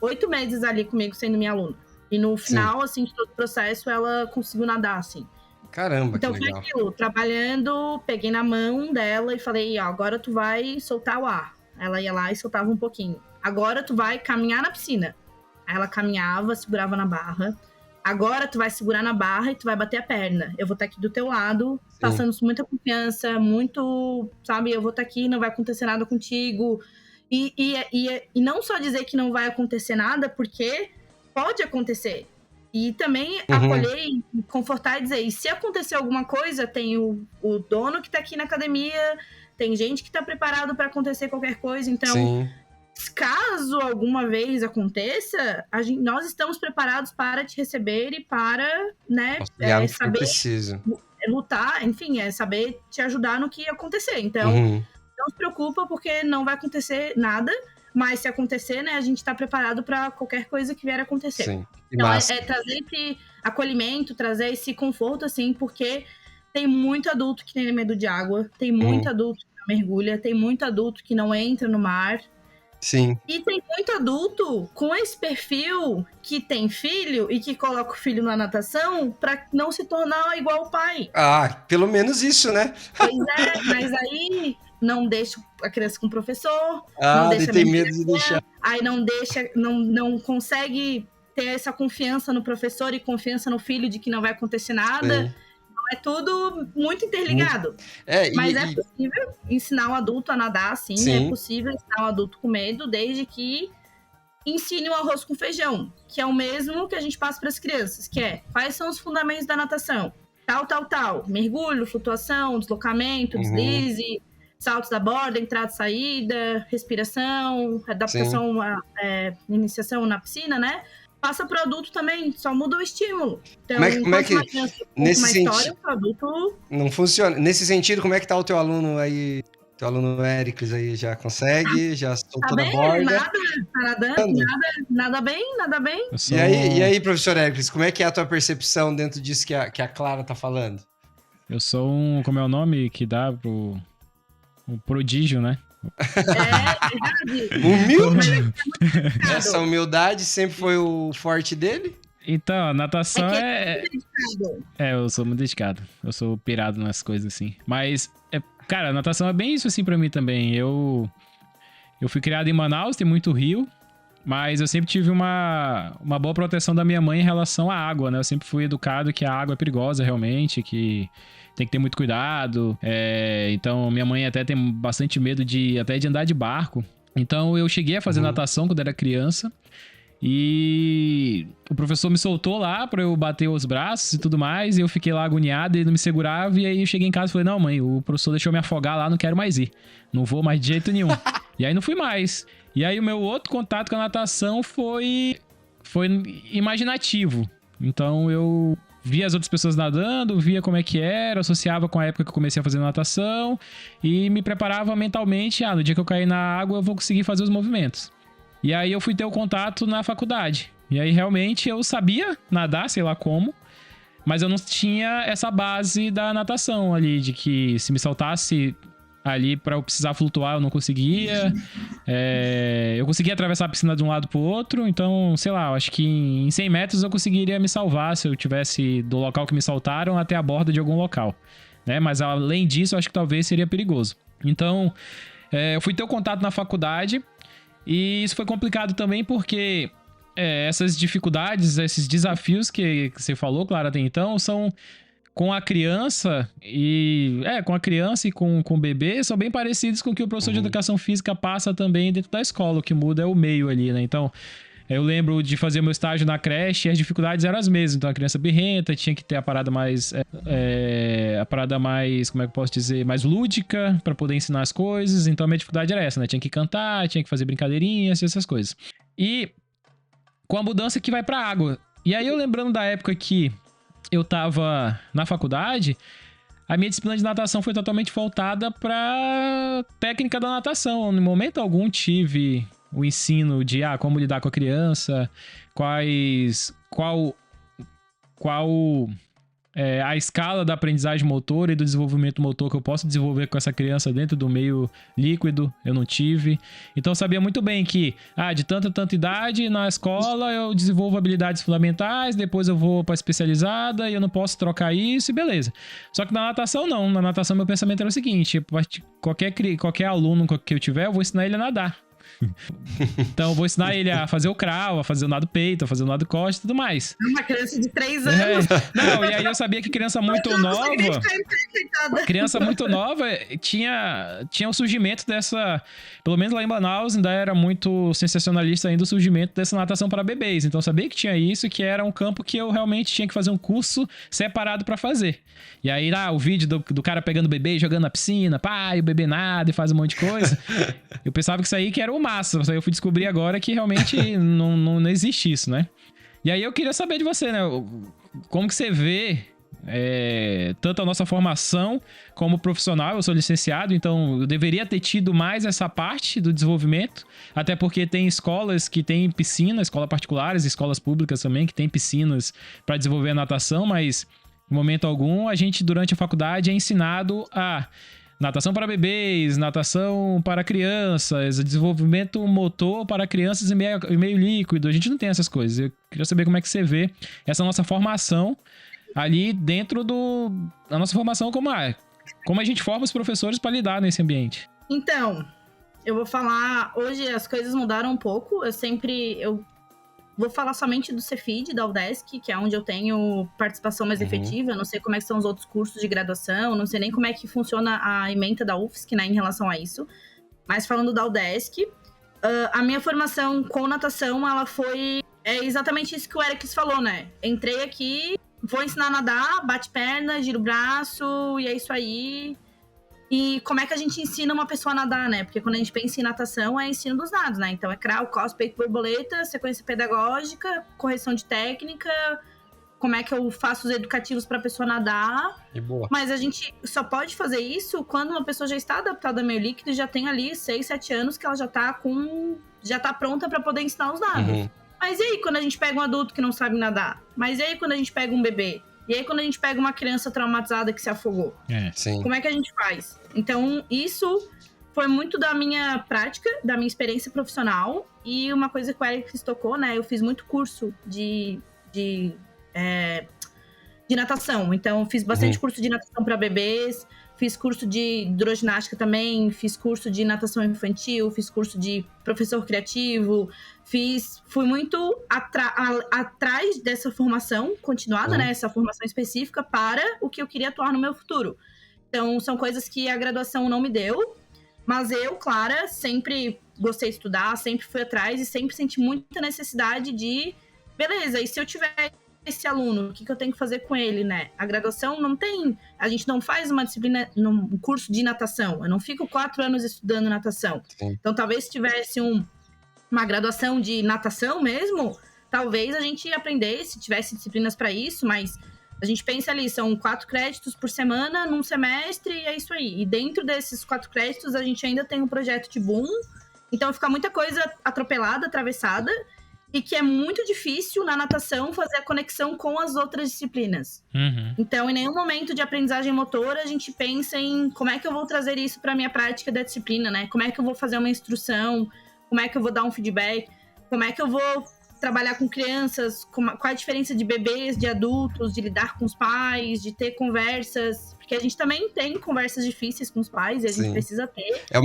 8 meses ali comigo sendo minha aluna. E no final, assim, de todo o processo, ela conseguiu nadar, assim. Caramba, então, que legal. Foi aquilo, trabalhando, peguei na mão dela e falei, ó, agora tu vai soltar o ar. Ela ia lá e soltava um pouquinho. Agora tu vai caminhar na piscina. Aí ela caminhava, segurava na barra. Agora tu vai segurar na barra e tu vai bater a perna. Eu vou estar aqui do teu lado, passando muita confiança, muito, sabe? Eu vou estar aqui, não vai acontecer nada contigo. E não só dizer que não vai acontecer nada, porque pode acontecer. E também acolher e confortar e dizer, e se acontecer alguma coisa, tem o dono que tá aqui na academia, tem gente que tá preparado para acontecer qualquer coisa. Então, caso alguma vez aconteça, nós estamos preparados para te receber e para, né, saber preciso. Lutar, enfim, saber te ajudar no que acontecer. Então, não se preocupa, porque não vai acontecer nada. Mas se acontecer, né, a gente tá preparado para qualquer coisa que vier a acontecer. Sim. Então, trazer esse acolhimento, trazer esse conforto, assim, porque tem muito adulto que tem medo de água, tem muito adulto que não mergulha, tem muito adulto que não entra no mar. Sim. E tem muito adulto com esse perfil que tem filho e que coloca o filho na natação para não se tornar igual o pai. Ah, pelo menos isso, né? Pois é, mas aí não deixa a criança com o professor, não deixa tem medo de deixar. Aí não deixa, não consegue ter essa confiança no professor e confiança no filho de que não vai acontecer nada. Então é tudo muito interligado. Mas é possível ensinar o adulto a nadar, sim. É possível ensinar o adulto com medo, desde que ensine o arroz com feijão, que é o mesmo que a gente passa para as crianças, que é, quais são os fundamentos da natação? Tal. Mergulho, flutuação, deslocamento, deslize, saltos da borda, entrada e saída, respiração, adaptação, iniciação na piscina, né? Passa pro adulto também, só muda o estímulo. Então, como é que nesse sentido, o adulto não funciona? Nesse sentido, como é que tá o teu aluno aí? Teu aluno Éricles aí já consegue? Já soltou na borda? Tá nadando, nada bem. E aí, professor Éricles, como é que é a tua percepção dentro disso que a Clara tá falando? Eu sou como é o nome que dá pro prodígio, né? Verdade. Humilde? Essa humildade sempre foi o forte dele? Então, a natação eu sou muito dedicado. Eu sou pirado nas coisas, assim. Mas, cara, a natação é bem isso, assim, pra mim também. Eu fui criado em Manaus, tem muito rio. Mas eu sempre tive uma boa proteção da minha mãe em relação à água, né? Eu sempre fui educado que a água é perigosa, realmente, que tem que ter muito cuidado. Então, minha mãe até tem bastante medo de andar de barco. Então, eu cheguei a fazer natação quando era criança. E o professor me soltou lá pra eu bater os braços e tudo mais. E eu fiquei lá agoniado, ele não me segurava. E aí eu cheguei em casa e falei, não, mãe, o professor deixou me afogar lá, não quero mais ir. Não vou mais de jeito nenhum. E aí não fui mais. E aí o meu outro contato com a natação foi imaginativo. Então eu via as outras pessoas nadando, via como é que era, associava com a época que eu comecei a fazer natação e me preparava mentalmente, no dia que eu cair na água eu vou conseguir fazer os movimentos. E aí eu fui ter o contato na faculdade. E aí realmente eu sabia nadar, sei lá como, mas eu não tinha essa base da natação ali, de que se me saltasse ali pra eu precisar flutuar, eu não conseguia. Eu conseguia atravessar a piscina de um lado pro outro. Então, sei lá, eu acho que em 100 metros eu conseguiria me salvar se eu tivesse do local que me saltaram até a borda de algum local, né? Mas além disso, eu acho que talvez seria perigoso. Então, eu fui ter o contato na faculdade. E isso foi complicado também porque essas dificuldades, esses desafios que você falou, Clara, até então, são com a criança e com o bebê, são bem parecidos com o que o professor de educação física passa também dentro da escola. O que muda é o meio ali, né? Então, eu lembro de fazer meu estágio na creche e as dificuldades eram as mesmas. Então, a criança birrenta, tinha que ter a parada mais, como é que eu posso dizer, mais lúdica para poder ensinar as coisas. Então, a minha dificuldade era essa, né? Tinha que cantar, tinha que fazer brincadeirinhas, essas coisas. E com a mudança que vai pra água, E aí eu lembrando da época que eu tava na faculdade, a minha disciplina de natação foi totalmente voltada pra técnica da natação. Em momento algum tive o ensino de como lidar com a criança, qual a escala da aprendizagem motora e do desenvolvimento motor que eu posso desenvolver com essa criança dentro do meio líquido, eu não tive. Então eu sabia muito bem que, de tanta idade, na escola eu desenvolvo habilidades fundamentais, depois eu vou pra especializada e eu não posso trocar isso e beleza. Só que na natação não, na natação meu pensamento era o seguinte, qualquer aluno que eu tiver, eu vou ensinar ele a nadar. Então eu vou ensinar ele a fazer o crawl, a fazer o nado peito, a fazer o nado costa e tudo mais. Uma criança de 3 anos. Não, e aí eu sabia que criança muito nova tinha o surgimento dessa, pelo menos lá em Manaus ainda era muito sensacionalista ainda o surgimento dessa natação para bebês. Então eu sabia que tinha isso, que era um campo que eu realmente tinha que fazer um curso separado para fazer. E aí o vídeo do cara pegando o bebê, jogando na piscina, e o bebê nada e faz um monte de coisa. Eu pensava que isso aí que era o massa. Aí eu fui descobrir agora que realmente não existe isso, né? E aí eu queria saber de você, né? Como que você vê tanto a nossa formação como profissional? Eu sou licenciado, então eu deveria ter tido mais essa parte do desenvolvimento, até porque tem escolas que têm piscina, escolas particulares, escolas públicas também, que têm piscinas para desenvolver a natação, mas em momento algum a gente durante a faculdade é ensinado a natação para bebês, natação para crianças, desenvolvimento motor para crianças em meio líquido. A gente não tem essas coisas. Eu queria saber como é que você vê essa nossa formação ali dentro da nossa formação, como a gente forma os professores para lidar nesse ambiente. Então, eu vou falar... Hoje as coisas mudaram um pouco. Eu vou falar somente do Cefid, da UDESC, que é onde eu tenho participação mais efetiva. Eu não sei como é que são os outros cursos de graduação, não sei nem como é que funciona a ementa da UFSC, né, em relação a isso. Mas falando da UDESC, a minha formação com natação, ela foi exatamente isso que o Eric falou, né? Entrei aqui, vou ensinar a nadar, bate perna, gira o braço, e é isso aí. E como é que a gente ensina uma pessoa a nadar, né? Porque quando a gente pensa em natação, é ensino dos nados, né? Então é crawl, cos, peito, borboleta, sequência pedagógica, correção de técnica, como é que eu faço os educativos para a pessoa nadar. E boa. Mas a gente só pode fazer isso quando uma pessoa já está adaptada ao meio líquido e já tem ali 6, 7 anos que ela já tá pronta para poder ensinar os nados. Mas e aí quando a gente pega um adulto que não sabe nadar? Mas e aí quando a gente pega um bebê? E aí, quando a gente pega uma criança traumatizada que se afogou, como é que a gente faz? Então, isso foi muito da minha prática, da minha experiência profissional. E uma coisa que o Eric tocou, né? Eu fiz muito curso de natação. Então, fiz bastante curso de natação para bebês. Fiz curso de hidroginástica também, fiz curso de natação infantil, fiz curso de professor criativo, fui muito atrás dessa formação continuada, né? Essa formação específica para o que eu queria atuar no meu futuro. Então, são coisas que a graduação não me deu, mas eu, Clara, sempre gostei de estudar, sempre fui atrás e sempre senti muita necessidade de, beleza, e se eu tiver esse aluno, o que eu tenho que fazer com ele, né? A graduação não tem... A gente não faz uma disciplina, um curso de natação. Eu não fico 4 anos estudando natação. Sim. Então, talvez se tivesse uma graduação de natação mesmo, talvez a gente aprendesse, tivesse disciplinas para isso, mas a gente pensa ali, são 4 créditos por semana, num semestre, e é isso aí. E dentro desses 4 créditos, a gente ainda tem um projeto de boom. Então, fica muita coisa atropelada, atravessada, e que é muito difícil na natação fazer a conexão com as outras disciplinas. Então, em nenhum momento de aprendizagem motora, a gente pensa em como é que eu vou trazer isso para a minha prática da disciplina, né? Como é que eu vou fazer uma instrução, como é que eu vou dar um feedback, como é que eu vou trabalhar com crianças, qual a diferença de bebês, de adultos, de lidar com os pais, de ter conversas... Porque a gente também tem conversas difíceis com os pais e a gente precisa ter. É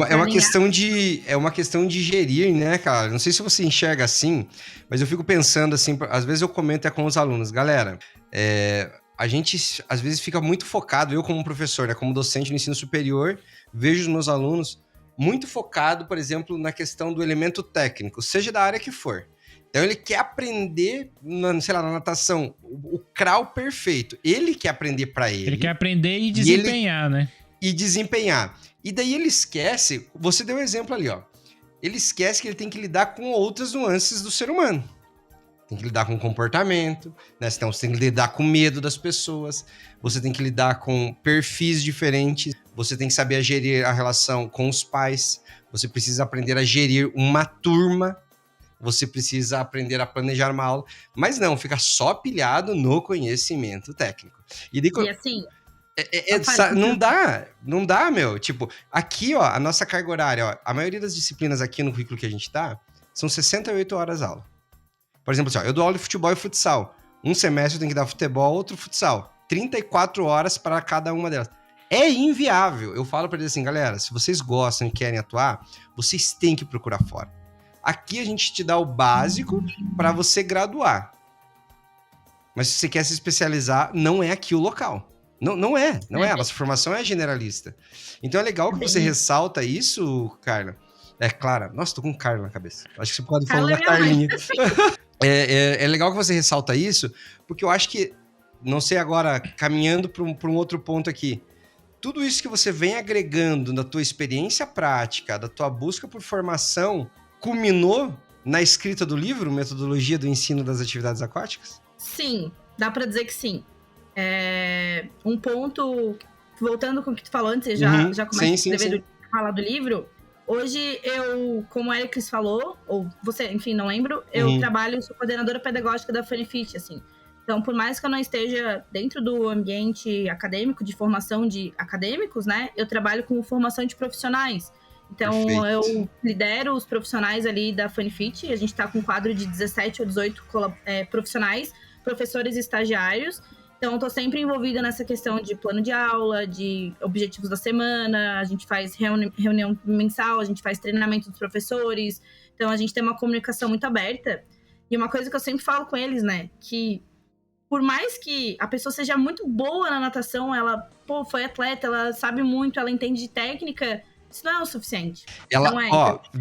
uma questão de gerir, né, cara? Não sei se você enxerga assim, mas eu fico pensando assim, às vezes eu comento com os alunos, galera, a gente às vezes fica muito focado, eu como professor, né, como docente no ensino superior, vejo os meus alunos muito focado, por exemplo, na questão do elemento técnico, seja da área que for. Então ele quer aprender, na natação, o crawl perfeito. Ele quer aprender para ele. Ele quer aprender e desempenhar, né? E desempenhar. E daí ele esquece, você deu um exemplo ali, ó. Ele esquece que ele tem que lidar com outras nuances do ser humano. tem que lidar com comportamento, né? Então você tem que lidar com medo das pessoas, você tem que lidar com perfis diferentes, você tem que saber gerir a relação com os pais, você precisa aprender a gerir uma turma, você precisa aprender a planejar uma aula, mas não, fica só pilhado no conhecimento técnico. E assim... Não dá, meu. Tipo, aqui, ó, a nossa carga horária, ó, a maioria das disciplinas aqui no currículo que a gente tá, são 68 horas aula. Por exemplo, assim, ó, eu dou aula de futebol e futsal. Um semestre eu tenho que dar futebol, outro futsal. 34 horas para cada uma delas. É inviável. Eu falo pra eles assim, galera, se vocês gostam e querem atuar, vocês têm que procurar fora. Aqui a gente te dá o básico para você graduar. Mas se você quer se especializar, não é aqui o local. Não é. A nossa formação é generalista. Então é legal que você ressalta isso, Carla. Clara. Nossa, tô com Carla na cabeça. Acho que você pode falar da Carlinha. É legal que você ressalta isso, porque eu acho que, não sei agora, caminhando para um outro ponto aqui, tudo isso que você vem agregando na tua experiência prática, da tua busca por formação, culminou na escrita do livro, Metodologia do Ensino das Atividades Aquáticas? Sim, dá para dizer que sim. Um ponto, voltando com o que tu falou antes, já começa a escrever falar do livro. Hoje eu, como o Ericles falou, ou você, enfim, não lembro, eu trabalho, sou coordenadora pedagógica da Funifit, assim. Então, por mais que eu não esteja dentro do ambiente acadêmico, de formação de acadêmicos, né, eu trabalho com formação de profissionais. Então, perfeito. Eu lidero os profissionais ali da Funifit, a gente está com um quadro de 17 ou 18 profissionais, professores e estagiários. Então, eu tô sempre envolvida nessa questão de plano de aula, de objetivos da semana, a gente faz reunião mensal, a gente faz treinamento dos professores. Então, a gente tem uma comunicação muito aberta. E uma coisa que eu sempre falo com eles, né, que por mais que a pessoa seja muito boa na natação, ela, foi atleta, ela sabe muito, ela entende de técnica, isso não é o suficiente.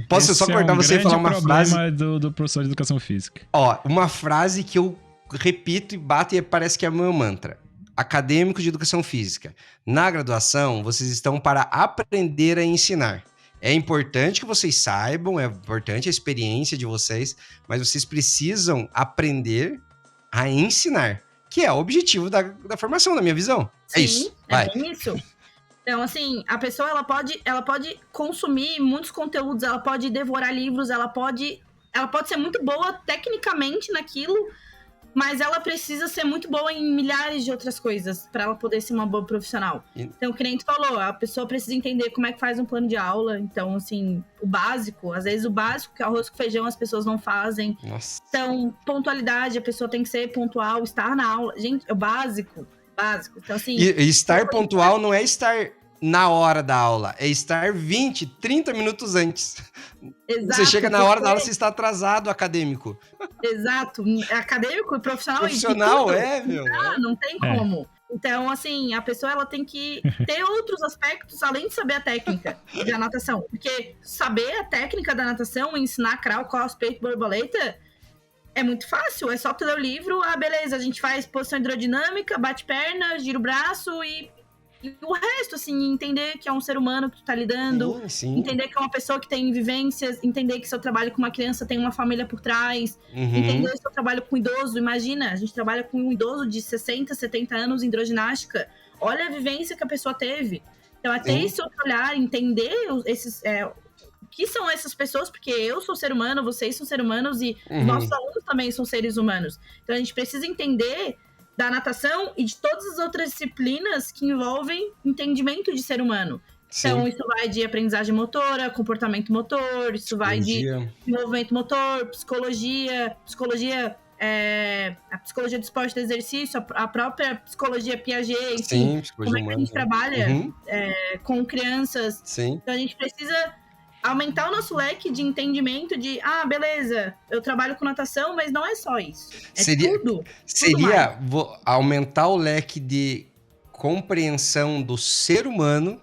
Posso só cortar você e falar uma frase? do professor de educação física. Uma frase que eu repito e bato e parece que é o meu mantra. Acadêmicos de educação física. Na graduação, vocês estão para aprender a ensinar. É importante que vocês saibam, é importante a experiência de vocês, mas vocês precisam aprender a ensinar, que é o objetivo da formação, na minha visão. Sim, é isso. É bem isso. Então, assim, a pessoa ela pode consumir muitos conteúdos, ela pode devorar livros, ela pode ser muito boa tecnicamente naquilo, mas ela precisa ser muito boa em milhares de outras coisas para ela poder ser uma boa profissional. Então, o que nem tu falou, a pessoa precisa entender como é que faz um plano de aula. Então, assim, o básico, às vezes o básico, que é arroz com feijão, as pessoas não fazem. Nossa. Então, pontualidade, a pessoa tem que ser pontual, estar na aula. Gente, é o básico. Então, assim... E estar pontual não é estar na hora da aula, é estar 20, 30 minutos antes. Exato, você chega na hora da aula, você está atrasado, acadêmico. Exato. Acadêmico e profissional. Profissional, meu. Não tem como. Então, assim, a pessoa ela tem que ter outros aspectos, além de saber a técnica da natação. Porque saber a técnica da natação, ensinar crawl, cross, peito, borboleta, é muito fácil. É só tu ler o livro, beleza, a gente faz posição hidrodinâmica, bate perna, gira o braço e o resto, assim, entender que é um ser humano que tu tá lidando, sim. Entender que é uma pessoa que tem vivências, entender que seu trabalho com uma criança tem uma família por trás, entender que seu trabalho com idoso, imagina, a gente trabalha com um idoso de 60, 70 anos em hidroginástica, olha a vivência que a pessoa teve. Então, até esse outro olhar, entender esses... o que são essas pessoas, porque eu sou ser humano, vocês são seres humanos e os nossos alunos também são seres humanos. Então, a gente precisa entender da natação e de todas as outras disciplinas que envolvem entendimento de ser humano. Sim. Então, isso vai de aprendizagem motora, comportamento motor, isso vai de desenvolvimento motor, psicologia, a psicologia do esporte do exercício, a própria psicologia Piaget, enfim, como é que a gente trabalha com crianças. Sim. Então, a gente precisa aumentar o nosso leque de entendimento de, beleza, eu trabalho com natação, mas não é só isso. Tudo seria aumentar o leque de compreensão do ser humano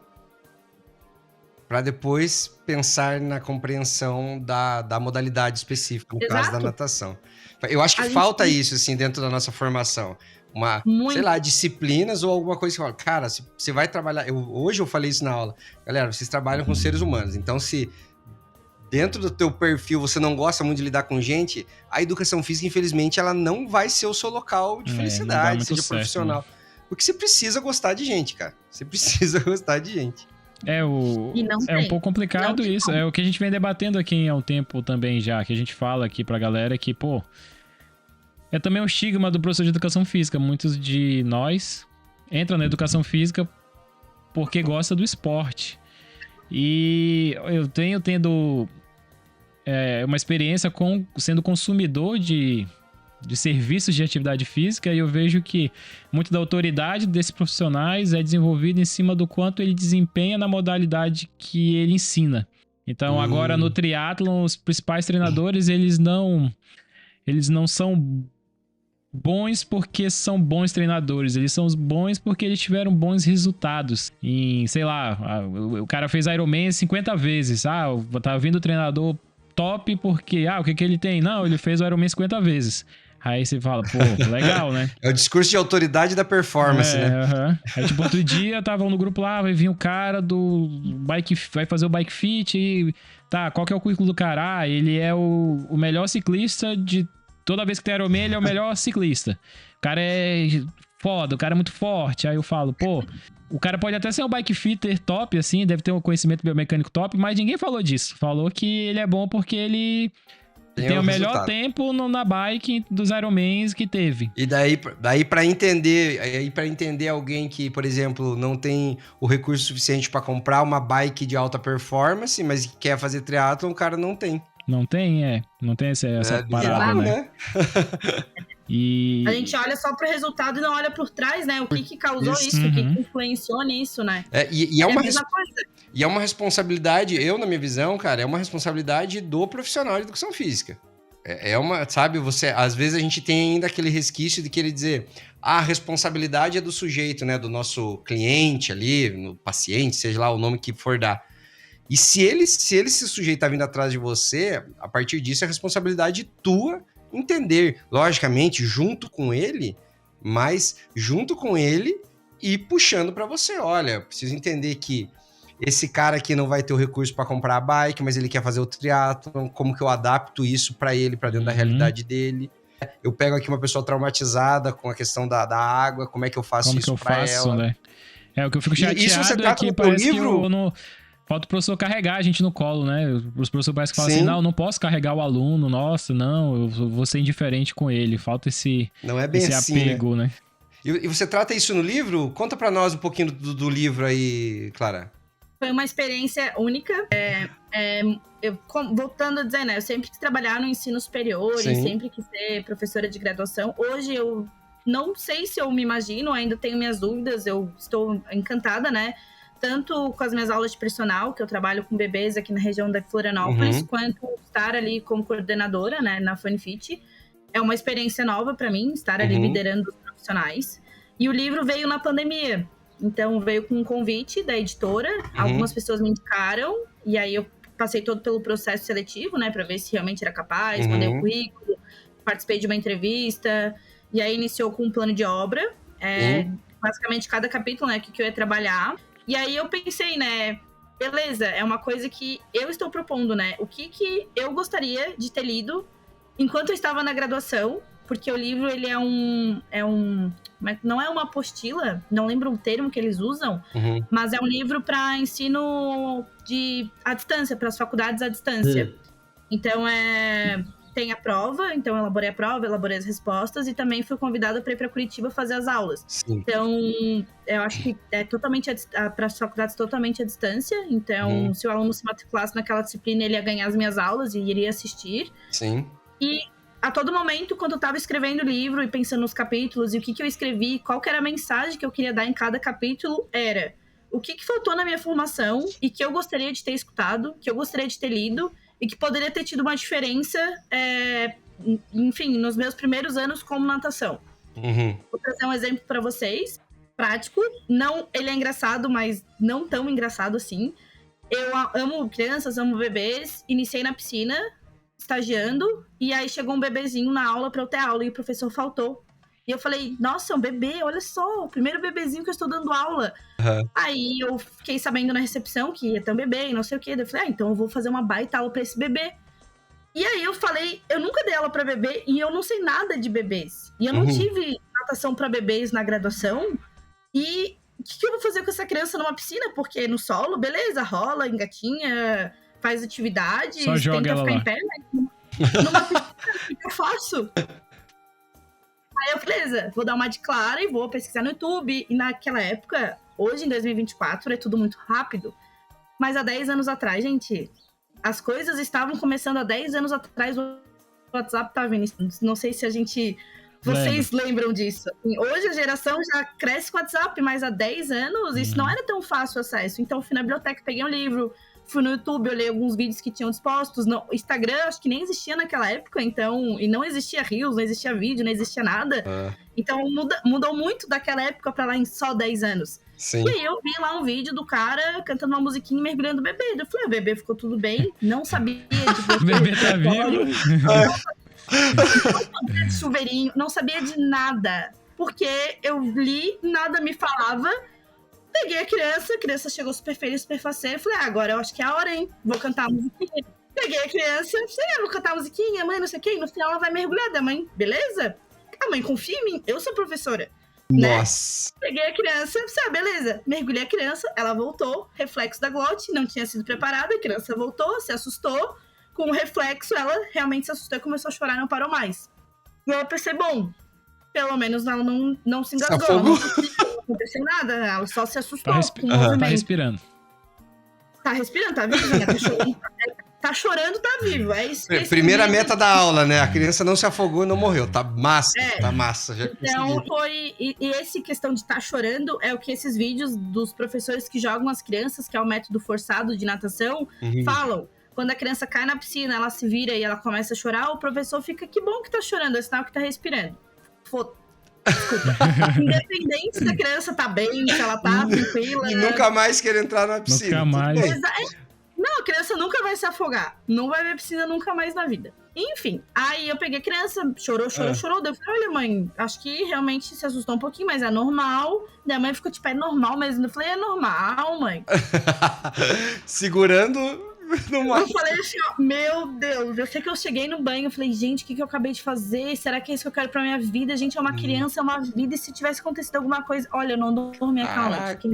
para depois pensar na compreensão da modalidade específica, no caso da natação. Eu acho que falta isso, assim, dentro da nossa formação. Sei lá, disciplinas ou alguma coisa que fala, cara, se você vai trabalhar... Hoje eu falei isso na aula. Galera, vocês trabalham com seres humanos, então se dentro do teu perfil você não gosta muito de lidar com gente, a educação física, infelizmente, ela não vai ser o seu local de Não dá felicidade, muito seja certo, profissional. Porque você precisa gostar de gente, cara. Você precisa gostar de gente. É um pouco complicado isso. É o que a gente vem debatendo aqui há um tempo também já, que a gente fala aqui pra galera que, pô, é também um estigma do professor de educação física. Muitos de nós entram na educação física porque gosta do esporte. E eu tendo uma experiência sendo consumidor de serviços de atividade física, e eu vejo que muito da autoridade desses profissionais é desenvolvida em cima do quanto ele desempenha na modalidade que ele ensina. Então, agora no triatlon, os principais treinadores, eles não são bons porque são bons treinadores, eles são bons porque eles tiveram bons resultados. Sei lá, o cara fez Ironman 50 vezes. Tá vindo o treinador top porque, o que ele tem? Não, ele fez o Ironman 50 vezes. Aí você fala, pô, legal, né? É o discurso de autoridade da performance, né? Aí, tipo, outro dia, tava no grupo lá, vai vir o cara do bike, vai fazer o bike fit e... Tá, qual que é o currículo do cara? Ele é o melhor ciclista de... Toda vez que tem Ironman, ele é o melhor ciclista. O cara é foda, o cara é muito forte. Aí eu falo, pô, o cara pode até ser um bike fitter top, assim, deve ter um conhecimento biomecânico top, mas ninguém falou disso. Falou que ele é bom porque ele... Tem o melhor tempo na bike dos Ironmans que teve. E daí para entender alguém que, por exemplo, não tem o recurso suficiente para comprar uma bike de alta performance, mas quer fazer triatlon, o cara não tem. Não tem essa parada, né? E... A gente olha só pro resultado e não olha por trás, né? O que causou isso, o que influenciou nisso, né? E é uma responsabilidade, eu na minha visão, cara, é uma responsabilidade do profissional de educação física. Sabe, às vezes a gente tem ainda aquele resquício de querer dizer, a responsabilidade é do sujeito, né? Do nosso cliente ali, no paciente, seja lá o nome que for dar. E se esse sujeito tá vindo atrás de você, a partir disso é responsabilidade tua entender, logicamente, junto com ele e puxando para você. Olha, preciso entender que esse cara aqui não vai ter o recurso para comprar a bike, mas ele quer fazer o triatlon, como que eu adapto isso para ele, para dentro da realidade dele. Eu pego aqui uma pessoa traumatizada com a questão da água, como é que eu faço isso para ela? Né? O que eu fico chateado isso você trata que parece livro... que falta o professor carregar a gente no colo, né? Os professores parecem que falam assim, não posso carregar o aluno, nossa, não, eu vou ser indiferente com ele. Falta esse assim, apego, né? E você trata isso no livro? Conta pra nós um pouquinho do livro aí, Clara. Foi uma experiência única. Voltando a dizer, né? Eu sempre quis trabalhar no ensino superior e sempre quis ser professora de graduação. Hoje eu não sei se eu me imagino, ainda tenho minhas dúvidas, eu estou encantada, né? Tanto com as minhas aulas de personal, que eu trabalho com bebês aqui na região da Florianópolis, quanto estar ali como coordenadora, né, na Funfit. É uma experiência nova para mim, estar ali liderando os profissionais. E o livro veio na pandemia. Então, veio com um convite da editora. Algumas pessoas me indicaram. E aí, eu passei todo pelo processo seletivo, né, para ver se realmente era capaz. Mandei o currículo, participei de uma entrevista. E aí, iniciou com um plano de obra. Basicamente, cada capítulo, né, que eu ia trabalhar. E aí eu pensei, né, beleza, é uma coisa que eu estou propondo, né? O que eu gostaria de ter lido enquanto eu estava na graduação, porque o livro, ele não é uma apostila, não lembro o termo que eles usam, mas é um livro para ensino à distância, para as faculdades à distância. Então, tem a prova, então eu elaborei a prova, elaborei as respostas e também fui convidada para ir para Curitiba fazer as aulas. Sim. Então, eu acho que é totalmente para as faculdades totalmente à distância. Então, se o aluno se matriculasse naquela disciplina, ele ia ganhar as minhas aulas e iria assistir. Sim. E a todo momento, quando eu estava escrevendo o livro e pensando nos capítulos e o que eu escrevi, qual que era a mensagem que eu queria dar em cada capítulo, era o que faltou na minha formação e que eu gostaria de ter escutado, que eu gostaria de ter lido, e que poderia ter tido uma diferença, enfim, nos meus primeiros anos como natação. Vou trazer um exemplo para vocês, prático. Não, ele é engraçado, mas não tão engraçado assim. Eu amo crianças, amo bebês. Iniciei na piscina, estagiando, e aí chegou um bebezinho na aula para eu ter aula, e o professor faltou. E eu falei, nossa, é um bebê, olha só, o primeiro bebezinho que eu estou dando aula. Aí eu fiquei sabendo na recepção que ia ter um bebê e não sei o quê. Eu falei, então eu vou fazer uma baita aula pra esse bebê. E aí eu falei, eu nunca dei aula pra bebê e eu não sei nada de bebês. E eu não tive natação pra bebês na graduação. E o que eu vou fazer com essa criança numa piscina? Porque no solo, beleza, rola, engatinha, faz atividades, Só joga tenta ela ficar lá. em pé, mas numa piscina, o que eu faço? Aí eu, beleza, vou dar uma de clara e vou pesquisar no YouTube. E naquela época, hoje em 2024, é tudo muito rápido. Mas há 10 anos atrás, gente, as coisas estavam começando há 10 anos atrás. O WhatsApp tá vindo. Não sei se vocês lembram disso. Hoje a geração já cresce com o WhatsApp, mas há 10 anos isso não era tão fácil o acesso. Então eu fui na biblioteca, peguei um livro, fui no YouTube, olhei alguns vídeos que tinham dispostos. No Instagram, acho que nem existia naquela época, então... E não existia Reels, não existia vídeo, não existia nada. Então mudou muito daquela época pra lá em só 10 anos. Sim. E aí eu vi lá um vídeo do cara cantando uma musiquinha e mergulhando o bebê. Eu falei, o bebê ficou tudo bem, não sabia de O bebê tá vivo. não sabia de chuveirinho, não sabia de nada. Porque eu li, nada me falava. Peguei a criança chegou super feliz, super faceira. Falei, agora eu acho que é a hora, hein? Vou cantar a musiquinha. Peguei a criança, vou cantar a musiquinha, mãe, não sei o quê. E no final ela vai mergulhar. Da mãe, beleza? A mãe, confia em mim, eu sou professora. Nossa. Né? Peguei a criança, beleza. Mergulhei a criança, ela voltou, reflexo da glote, não tinha sido preparada. A criança voltou, se assustou. Com o reflexo, ela realmente se assustou e começou a chorar, não parou mais. E eu pensei, bom, pelo menos ela não se engasgou, ela não aconteceu nada, ela só se assustou com o movimento. Tá respirando. Tá respirando, tá vivo, né? Tá chorando, tá vivo. É isso. Primeira meta da aula, né? A criança não se afogou e não morreu. Tá massa, tá massa. Já então foi... E esse questão de estar chorando é o que esses vídeos dos professores que jogam as crianças, que é o método forçado de natação, falam. Quando a criança cai na piscina, ela se vira e ela começa a chorar, o professor fica, que bom que tá chorando, é sinal que tá respirando. Desculpa. Independente se a criança tá bem, se ela tá tranquila. E nunca mais quer entrar na piscina. Nunca mais. Não, a criança nunca vai se afogar. Não vai ver piscina nunca mais na vida. Enfim, aí eu peguei a criança, chorou. Eu falei, olha, mãe, acho que realmente se assustou um pouquinho, mas é normal. Minha mãe ficou tipo, é normal mesmo. Eu falei, é normal, mãe. Segurando... Eu falei assim, ó, meu Deus, eu sei que eu cheguei no banho, eu falei, gente, o que eu acabei de fazer? Será que é isso que eu quero pra minha vida? Gente, é uma criança, é uma vida, e se tivesse acontecido alguma coisa... Olha, eu não dormi aquela noite,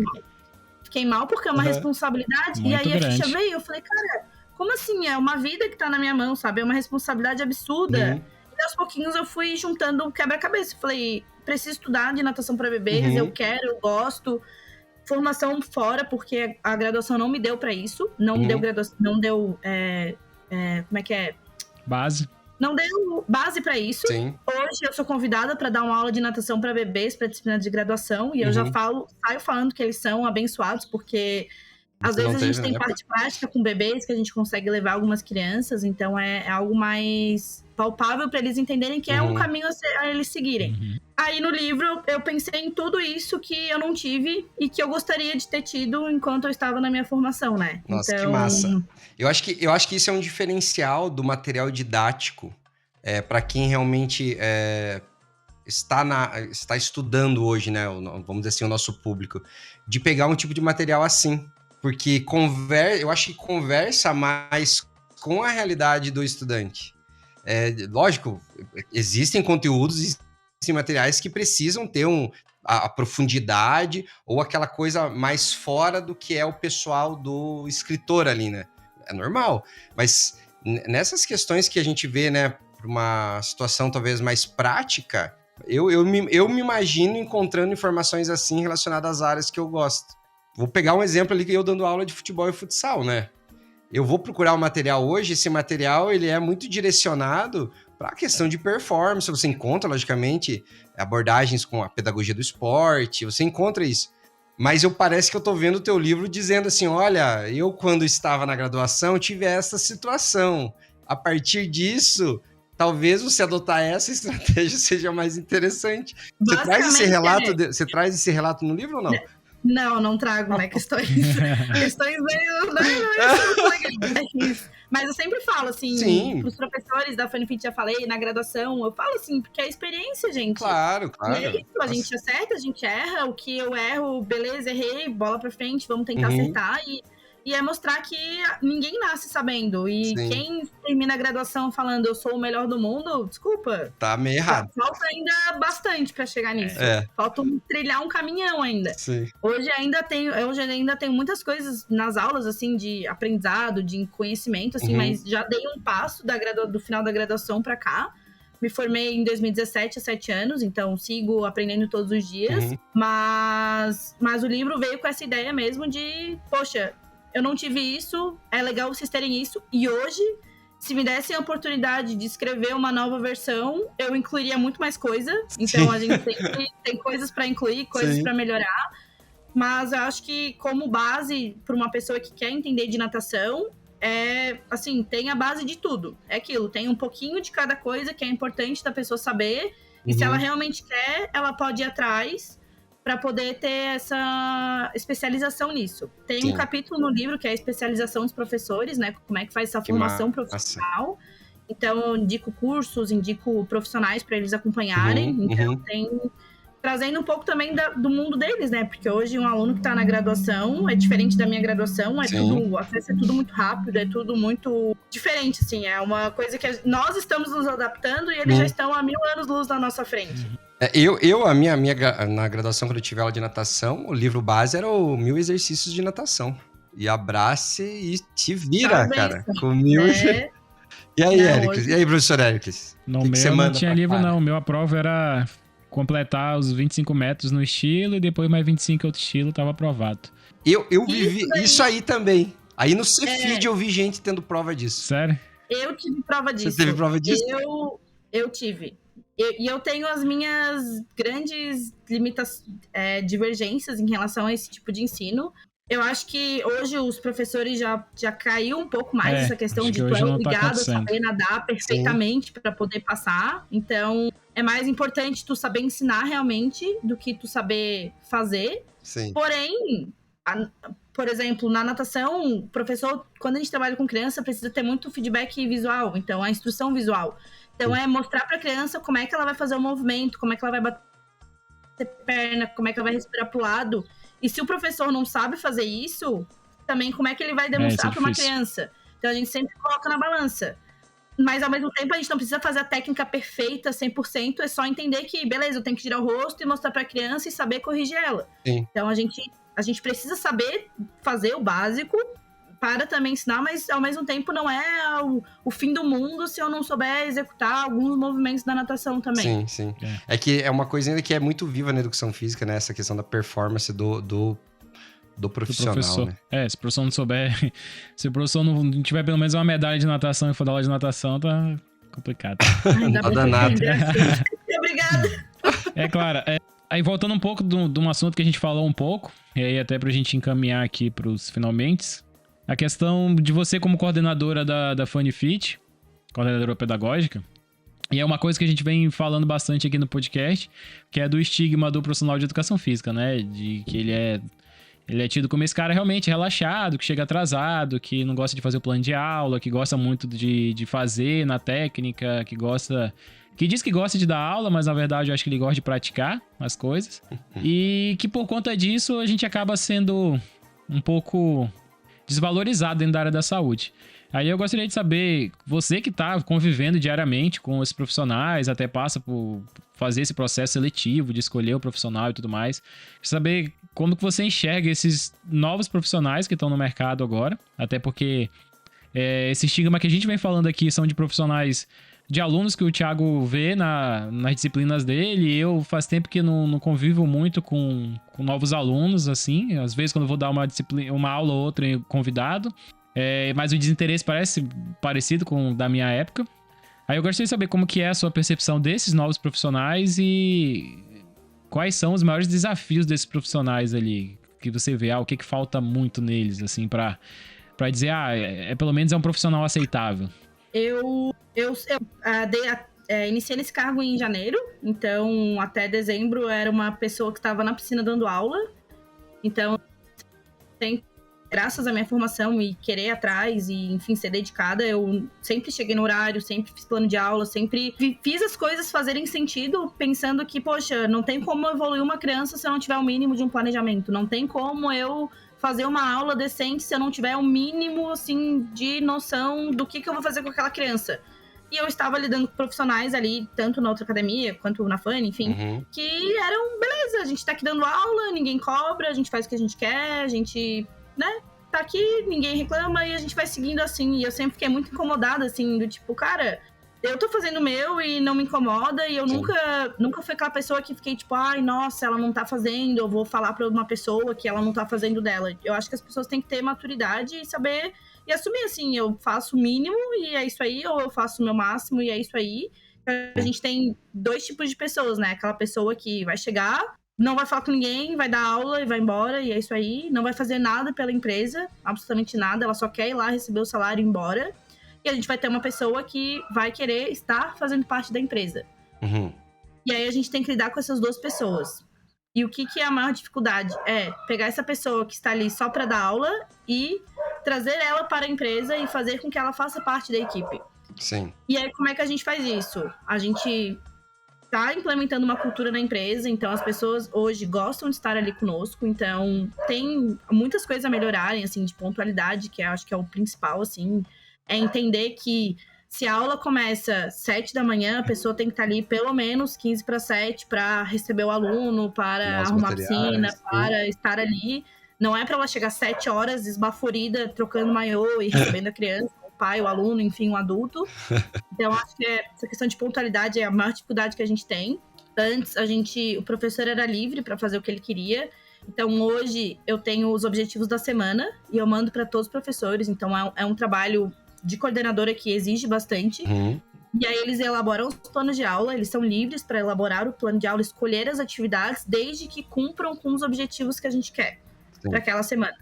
fiquei mal porque é uma responsabilidade. Muito e aí grande. A ficha veio, eu falei, cara, como assim? É uma vida que tá na minha mão, sabe? É uma responsabilidade absurda. E aos pouquinhos eu fui juntando um quebra-cabeça. Eu falei, preciso estudar de natação pra bebês, eu quero, eu gosto... Formação fora, porque a graduação não me deu pra isso. Não me deu graduação, não deu... como é que é? Base. Não deu base pra isso. Sim. Hoje eu sou convidada pra dar uma aula de natação pra bebês, pra disciplina de graduação. E eu já saio falando que eles são abençoados, porque às vezes a gente tem parte prática com bebês, que a gente consegue levar algumas crianças. Então é algo mais palpável pra eles entenderem que é um caminho a eles seguirem. Aí no livro eu pensei em tudo isso que eu não tive e que eu gostaria de ter tido enquanto eu estava na minha formação, né? Nossa, então... que massa. Eu acho que isso é um diferencial do material didático para quem realmente está estudando hoje, né? Vamos dizer assim, o nosso público, de pegar um tipo de material assim. Porque eu acho que conversa mais com a realidade do estudante. Lógico, existem conteúdos, existem materiais que precisam ter a profundidade ou aquela coisa mais fora do que é o pessoal do escritor ali, né? É normal. Mas nessas questões que a gente vê, né, para uma situação talvez mais prática, eu me imagino encontrando informações assim relacionadas às áreas que eu gosto. Vou pegar um exemplo ali que eu dando aula de futebol e futsal, né? Eu vou procurar o material hoje, esse material ele é muito direcionado para a questão de performance. Você encontra, logicamente, abordagens com a pedagogia do esporte, você encontra isso. Mas parece que eu estou vendo o teu livro dizendo assim, olha, eu quando estava na graduação tive essa situação. A partir disso, talvez você adotar essa estratégia seja mais interessante. Você traz esse relato no livro ou não? Não trago, né? Questões meio... Não é isso. Mas eu sempre falo, assim, pros professores da Funifit, já falei, na graduação, eu falo assim, porque é experiência, gente. Claro. E é isso, a gente acerta, a gente erra, o que eu erro, beleza, errei, bola pra frente, vamos tentar acertar. E é mostrar que ninguém nasce sabendo. E quem termina a graduação falando eu sou o melhor do mundo, desculpa. Tá meio errado. Falta ainda bastante pra chegar nisso. Falta trilhar um caminhão ainda. Sim. Hoje ainda tenho muitas coisas nas aulas, assim, de aprendizado, de conhecimento, assim, mas já dei um passo do final da graduação pra cá. Me formei em 2017, há 7 anos, então sigo aprendendo todos os dias. Mas o livro veio com essa ideia mesmo de, poxa, eu não tive isso, é legal vocês terem isso. E hoje, se me dessem a oportunidade de escrever uma nova versão, eu incluiria muito mais coisa. Então, a gente tem coisas para incluir, coisas para melhorar. Mas eu acho que, como base para uma pessoa que quer entender de natação, assim, tem a base de tudo. É aquilo, tem um pouquinho de cada coisa que é importante da pessoa saber. E se ela realmente quer, ela pode ir atrás para poder ter essa especialização nisso. Tem um capítulo no livro que é a especialização dos professores, né? Como é que faz essa formação profissional. Então, eu indico cursos, indico profissionais para eles acompanharem. Então, trazendo um pouco também do mundo deles, né? Porque hoje um aluno que está na graduação é diferente da minha graduação, o acesso é tudo muito rápido, é tudo muito diferente, assim. É uma coisa que nós estamos nos adaptando e eles já estão a 1000 anos-luz na nossa frente. Na graduação, quando eu tive aula de natação, o livro base era o 1000 exercícios de natação. E abrace e te vira, cara. Com 1000... E aí, Éricles? E aí, professor Éricles? No meu não tinha livro, não. O meu, a prova era completar os 25 metros no estilo e depois mais 25 outro estilo, tava aprovado. Eu vivi isso aí também. Aí no Cefid eu vi gente tendo prova disso. Sério? Eu tive prova disso. Você teve prova disso? Eu tive. E eu tenho as minhas grandes divergências em relação a esse tipo de ensino. Eu acho que hoje os professores já caiu um pouco mais essa questão de tu é obrigado a saber nadar perfeitamente para poder passar. Então, é mais importante tu saber ensinar realmente do que tu saber fazer. Sim. Porém, por exemplo, na natação, o professor, quando a gente trabalha com criança, precisa ter muito feedback visual. Então, a instrução visual. Então, é mostrar para a criança como é que ela vai fazer o movimento, como é que ela vai bater perna, como é que ela vai respirar pro lado. E se o professor não sabe fazer isso, também como é que ele vai demonstrar para uma criança? Então, a gente sempre coloca na balança. Mas, ao mesmo tempo, a gente não precisa fazer a técnica perfeita, 100%. É só entender que, beleza, eu tenho que tirar o rosto e mostrar para a criança e saber corrigir ela. Sim. Então, a gente precisa saber fazer o básico para também ensinar, mas ao mesmo tempo não é o fim do mundo se eu não souber executar alguns movimentos da natação também. Sim. É que é uma coisa ainda que é muito viva na educação física, né? Essa questão da performance do profissional, né? Se o professor não souber... Se o professor não tiver pelo menos uma medalha de natação e for dar aula de natação, tá complicado. Tá danado. Obrigada. É claro. Aí voltando um pouco de um assunto que a gente falou um pouco, e aí até pra gente encaminhar aqui pros finalmente, a questão de você como coordenadora da Funifit, coordenadora pedagógica, e é uma coisa que a gente vem falando bastante aqui no podcast, que é do estigma do profissional de educação física, né? De que ele é tido como esse cara realmente relaxado, que chega atrasado, que não gosta de fazer o plano de aula, que gosta muito de fazer na técnica, que diz que gosta de dar aula, mas na verdade eu acho que ele gosta de praticar as coisas. E que por conta disso a gente acaba sendo um pouco desvalorizado dentro da área da saúde. Aí eu gostaria de saber, você que está convivendo diariamente com esses profissionais, até passa por fazer esse processo seletivo de escolher o profissional e tudo mais, saber como que você enxerga esses novos profissionais que estão no mercado agora, até porque esse estigma que a gente vem falando aqui são de profissionais, de alunos que o Thiago vê nas disciplinas dele. Eu faz tempo que não convivo muito com novos alunos, assim. Às vezes, quando eu vou dar uma aula ou outra convidado. Mas o desinteresse parece parecido com o da minha época. Aí eu gostaria de saber como que é a sua percepção desses novos profissionais e quais são os maiores desafios desses profissionais ali, que você vê, o que falta muito neles, assim, pra dizer, pelo menos é um profissional aceitável. Eu iniciei nesse cargo em janeiro, então até dezembro era uma pessoa que estava na piscina dando aula. Então, graças à minha formação e querer ir atrás e, enfim, ser dedicada, eu sempre cheguei no horário, sempre fiz plano de aula, sempre fiz as coisas fazerem sentido, pensando que, poxa, não tem como evoluir uma criança se eu não tiver o mínimo de um planejamento. Não tem como eu fazer uma aula decente se eu não tiver o mínimo, assim, de noção do que eu vou fazer com aquela criança. E eu estava lidando com profissionais ali, tanto na outra academia, quanto na FANE, enfim, que eram, beleza, a gente tá aqui dando aula, ninguém cobra, a gente faz o que a gente quer, a gente, né, tá aqui, ninguém reclama e a gente vai seguindo assim. E eu sempre fiquei muito incomodada, assim, do tipo, cara, eu tô fazendo o meu e não me incomoda, e eu nunca fui aquela pessoa que fiquei tipo, ai, nossa, ela não tá fazendo, eu vou falar pra uma pessoa que ela não tá fazendo dela. Eu acho que as pessoas têm que ter maturidade e saber e assumir, assim, eu faço o mínimo e é isso aí, ou eu faço o meu máximo e é isso aí. A gente tem 2 tipos de pessoas, né? Aquela pessoa que vai chegar, não vai falar com ninguém, vai dar aula e vai embora, e é isso aí. Não vai fazer nada pela empresa, absolutamente nada, ela só quer ir lá receber o salário e ir embora. E a gente vai ter uma pessoa que vai querer estar fazendo parte da empresa. E aí a gente tem que lidar com essas 2 pessoas. E o que é a maior dificuldade? É pegar essa pessoa que está ali só para dar aula e trazer ela para a empresa e fazer com que ela faça parte da equipe. Sim. E aí, como é que a gente faz isso? A gente tá implementando uma cultura na empresa, então as pessoas hoje gostam de estar ali conosco, então tem muitas coisas a melhorarem, assim, de pontualidade, que eu acho que é o principal, assim, é entender que se a aula começa 7 da manhã, a pessoa tem que estar ali pelo menos 15 para 7 para receber o aluno, para arrumar a piscina, para estar ali. Não é para ela chegar 7 horas esbaforida, trocando maiô e recebendo a criança, o pai, o aluno, enfim, um adulto. Então, acho que essa questão de pontualidade é a maior dificuldade que a gente tem. Antes, o professor era livre para fazer o que ele queria. Então, hoje, eu tenho os objetivos da semana e eu mando para todos os professores. Então, é um trabalho de coordenadora que exige bastante. E aí eles elaboram os planos de aula, eles são livres para elaborar o plano de aula, escolher as atividades, desde que cumpram com os objetivos que a gente quer para aquela semana.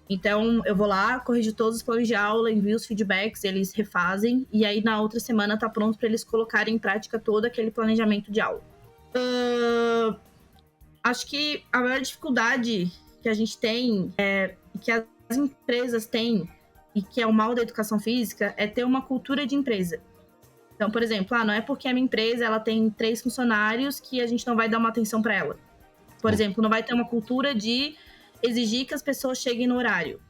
Então, eu vou lá, corrijo todos os planos de aula, envio os feedbacks, eles refazem, e aí na outra semana tá pronto para eles colocarem em prática todo aquele planejamento de aula. Acho que a maior dificuldade que a gente tem, que as empresas têm, e que é o mal da educação física, é ter uma cultura de empresa. Então, por exemplo, não é porque a minha empresa ela tem 3 funcionários que a gente não vai dar uma atenção para ela. Por exemplo, não vai ter uma cultura de exigir que as pessoas cheguem no horário.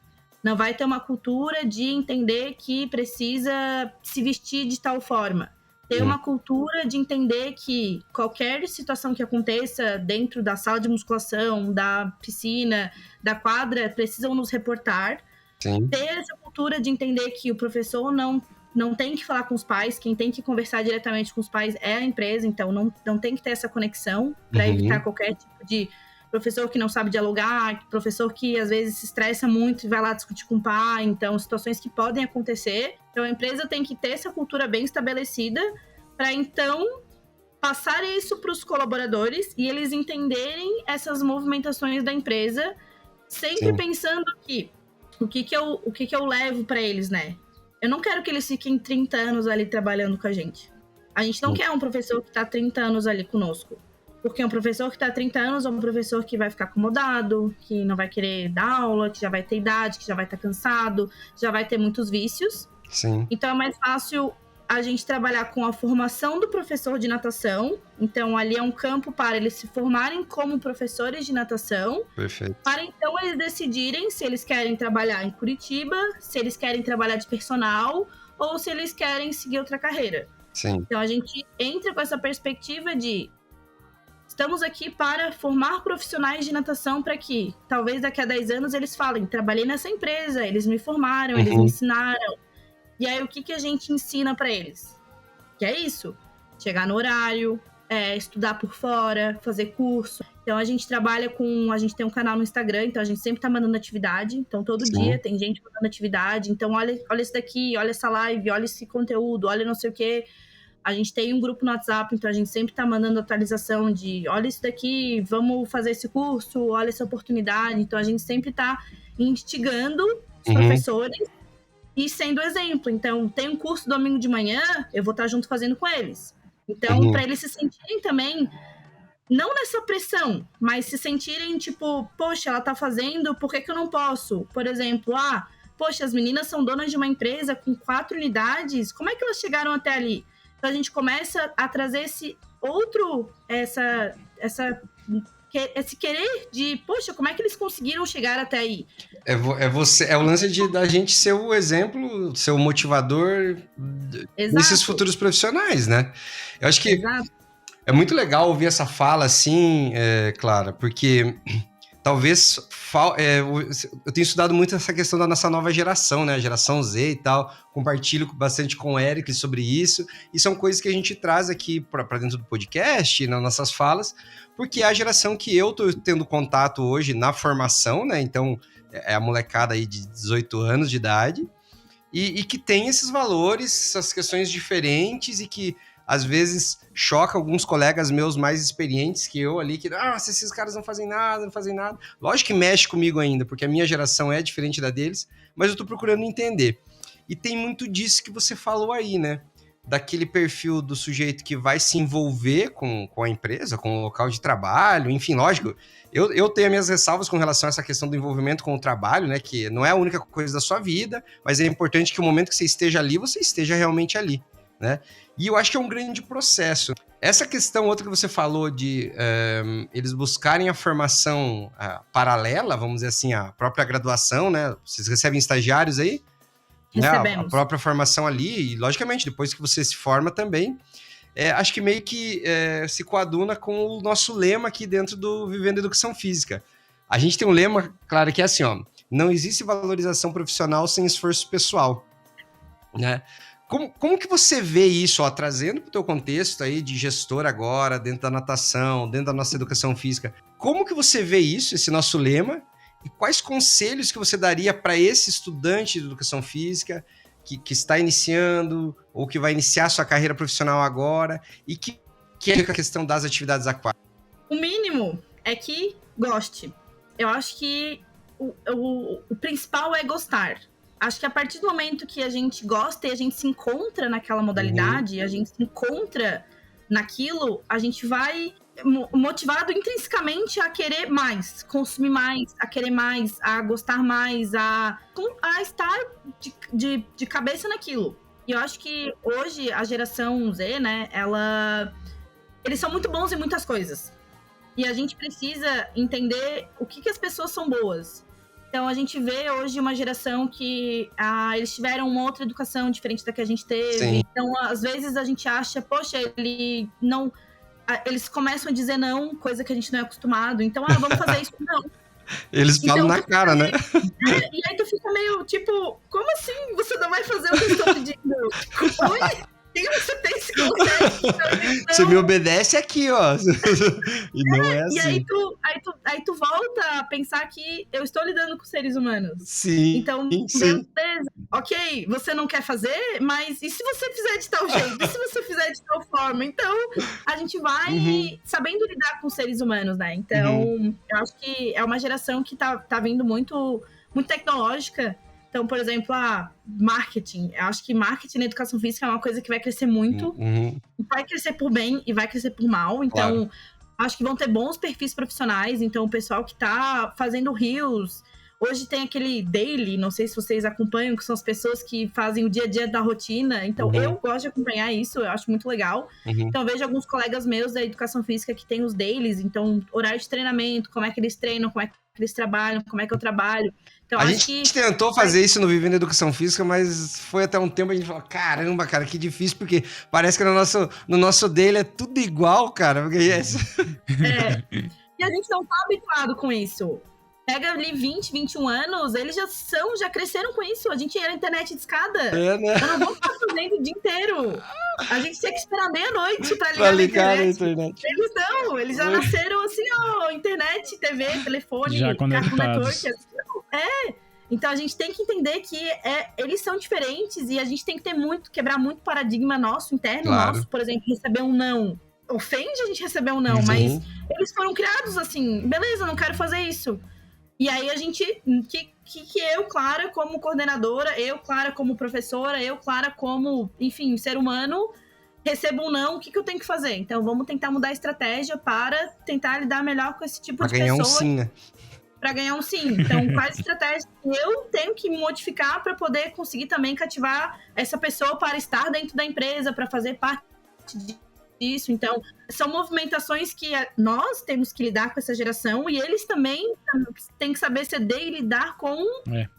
Não vai ter uma cultura de entender que precisa se vestir de tal forma. Ter uma cultura de entender que qualquer situação que aconteça dentro da sala de musculação, da piscina, da quadra, precisam nos reportar. Sim. Ter essa cultura de entender que o professor não tem que falar com os pais, quem tem que conversar diretamente com os pais é a empresa, então não tem que ter essa conexão para evitar qualquer tipo de professor que não sabe dialogar, professor que às vezes se estressa muito e vai lá discutir com o pai, então situações que podem acontecer. Então a empresa tem que ter essa cultura bem estabelecida para então passar isso para os colaboradores e eles entenderem essas movimentações da empresa, sempre pensando que o que eu levo para eles, né? Eu não quero que eles fiquem 30 anos ali trabalhando com a gente. A gente não quer um professor que está 30 anos ali conosco. Porque um professor que está há 30 anos é um professor que vai ficar acomodado, que não vai querer dar aula, que já vai ter idade, que já vai estar cansado, já vai ter muitos vícios. Sim. Então é mais fácil a gente trabalhar com a formação do professor de natação. Então ali é um campo para eles se formarem como professores de natação. Perfeito. Para então eles decidirem se eles querem trabalhar em Curitiba, se eles querem trabalhar de personal ou se eles querem seguir outra carreira. Sim. Então a gente entra com essa perspectiva de estamos aqui para formar profissionais de natação para que, talvez daqui a 10 anos, eles falem, trabalhei nessa empresa, eles me formaram, eles me ensinaram. E aí, o que a gente ensina para eles? Que é isso, chegar no horário, estudar por fora, fazer curso. Então, a gente a gente tem um canal no Instagram, então a gente sempre tá mandando atividade. Então, todo dia tem gente mandando atividade. Então, olha isso daqui, olha essa live, olha esse conteúdo, olha não sei o quê. A gente tem um grupo no WhatsApp, então a gente sempre tá mandando atualização de olha isso daqui, vamos fazer esse curso, olha essa oportunidade. Então a gente sempre tá instigando os professores e sendo exemplo. Então tem um curso domingo de manhã, eu vou estar junto fazendo com eles. Então para eles se sentirem também não nessa pressão, mas se sentirem tipo, poxa, ela tá fazendo, por que eu não posso? Por exemplo, poxa, as meninas são donas de uma empresa com 4 unidades, como é que elas chegaram até ali? Então a gente começa a trazer esse querer de, poxa, como é que eles conseguiram chegar até aí? É o lance da gente ser o exemplo, ser o motivador desses futuros profissionais, né? Eu acho que é muito legal ouvir essa fala assim, Clara, porque talvez eu tenho estudado muito essa questão da nossa nova geração, né? A geração Z e tal. Compartilho bastante com o Eric sobre isso. E são coisas que a gente traz aqui para dentro do podcast, nas nossas falas, porque é a geração que eu tô tendo contato hoje na formação, né? Então, é a molecada aí de 18 anos de idade e que tem esses valores, essas questões diferentes e que às vezes choca alguns colegas meus mais experientes que eu ali, que se esses caras não fazem nada. Lógico que mexe comigo ainda, porque a minha geração é diferente da deles, mas eu tô procurando entender. E tem muito disso que você falou aí, né? Daquele perfil do sujeito que vai se envolver com a empresa, com o local de trabalho, enfim, lógico. Eu tenho as minhas ressalvas com relação a essa questão do envolvimento com o trabalho, né? Que não é a única coisa da sua vida, mas é importante que o momento que você esteja ali, você esteja realmente ali, né? E eu acho que é um grande processo. Essa questão, outra que você falou de eles buscarem a formação paralela, vamos dizer assim, a própria graduação, né? Vocês recebem estagiários aí? Recebemos. Né? A própria formação ali, e logicamente, depois que você se forma também, acho que meio que se coaduna com o nosso lema aqui dentro do Vivendo Educação Física. A gente tem um lema, claro, que é assim, ó, não existe valorização profissional sem esforço pessoal, né? Como que você vê isso, ó, trazendo para o teu contexto aí de gestor agora, dentro da natação, dentro da nossa educação física, como que você vê isso, esse nosso lema, e quais conselhos que você daria para esse estudante de educação física que está iniciando ou que vai iniciar sua carreira profissional agora e que é a questão das atividades aquáticas? O mínimo é que goste. Eu acho que o principal é gostar. Acho que a partir do momento que a gente gosta e a gente se encontra naquela modalidade, a gente se encontra naquilo, a gente vai motivado intrinsecamente a querer mais, consumir mais, a querer mais, a gostar mais, a estar de cabeça naquilo. E eu acho que hoje a geração Z, né, eles são muito bons em muitas coisas. E a gente precisa entender o que as pessoas são boas. Então, a gente vê hoje uma geração que eles tiveram uma outra educação diferente da que a gente teve. Sim. Então, às vezes, a gente acha, poxa, eles começam a dizer não, coisa que a gente não é acostumado. Então, vamos fazer isso, não. Eles falam na cara, né? E aí tu fica meio, tipo, como assim você não vai fazer o que eu estou pedindo? Oi? Quem você tem esse conceito? Você me obedece aqui, ó. E não é assim. E aí tu volta a pensar que eu estou lidando com seres humanos. Sim. Então, beleza. Ok, você não quer fazer, mas e se você fizer de tal jeito? E se você fizer de tal forma? Então, a gente vai sabendo lidar com seres humanos, né? Então, eu acho que é uma geração que tá vindo muito, muito tecnológica. Então, por exemplo, marketing. Eu acho que marketing na educação física é uma coisa que vai crescer muito. Vai crescer por bem e vai crescer por mal. Então, acho que vão ter bons perfis profissionais. Então, o pessoal que tá fazendo reels. Hoje tem aquele daily, não sei se vocês acompanham, que são as pessoas que fazem o dia a dia da rotina. Então, eu gosto de acompanhar isso, eu acho muito legal. Então, eu vejo alguns colegas meus da educação física que tem os dailies. Então, horário de treinamento, como é que eles treinam, como é que eles trabalham, como é que eu trabalho. Então, a gente tentou fazer isso no Vivendo Educação Física, mas foi até um tempo a gente falou, caramba, cara, que difícil, porque parece que no nosso daily é tudo igual, cara. Porque E a gente não tá habituado com isso. Pega ali 20, 21 anos, eles já cresceram com isso. A gente ia na internet de escada. Né? Eu não vou ficar fazendo o dia inteiro. A gente tem que esperar meia-noite pra ligar na internet. Eles não, eles já nasceram assim, ó, internet, TV, telefone, já conectados. Então a gente tem que entender que eles são diferentes e a gente tem que quebrar muito paradigma nosso, interno nosso. Por exemplo, receber um não. Ofende a gente receber um não, mas eles foram criados assim, beleza, não quero fazer isso. E aí a gente, eu, Clara, como coordenadora, eu, Clara, como professora, eu, Clara, como, enfim, ser humano, recebo um não, o que eu tenho que fazer? Então, vamos tentar mudar a estratégia para tentar lidar melhor com esse tipo de pessoa. Pra ganhar um sim, né? Para ganhar um sim. Então, quais estratégias eu tenho que modificar para poder conseguir também cativar essa pessoa para estar dentro da empresa, para fazer parte disso. Então, são movimentações que nós temos que lidar com essa geração e eles também têm que saber ceder e lidar com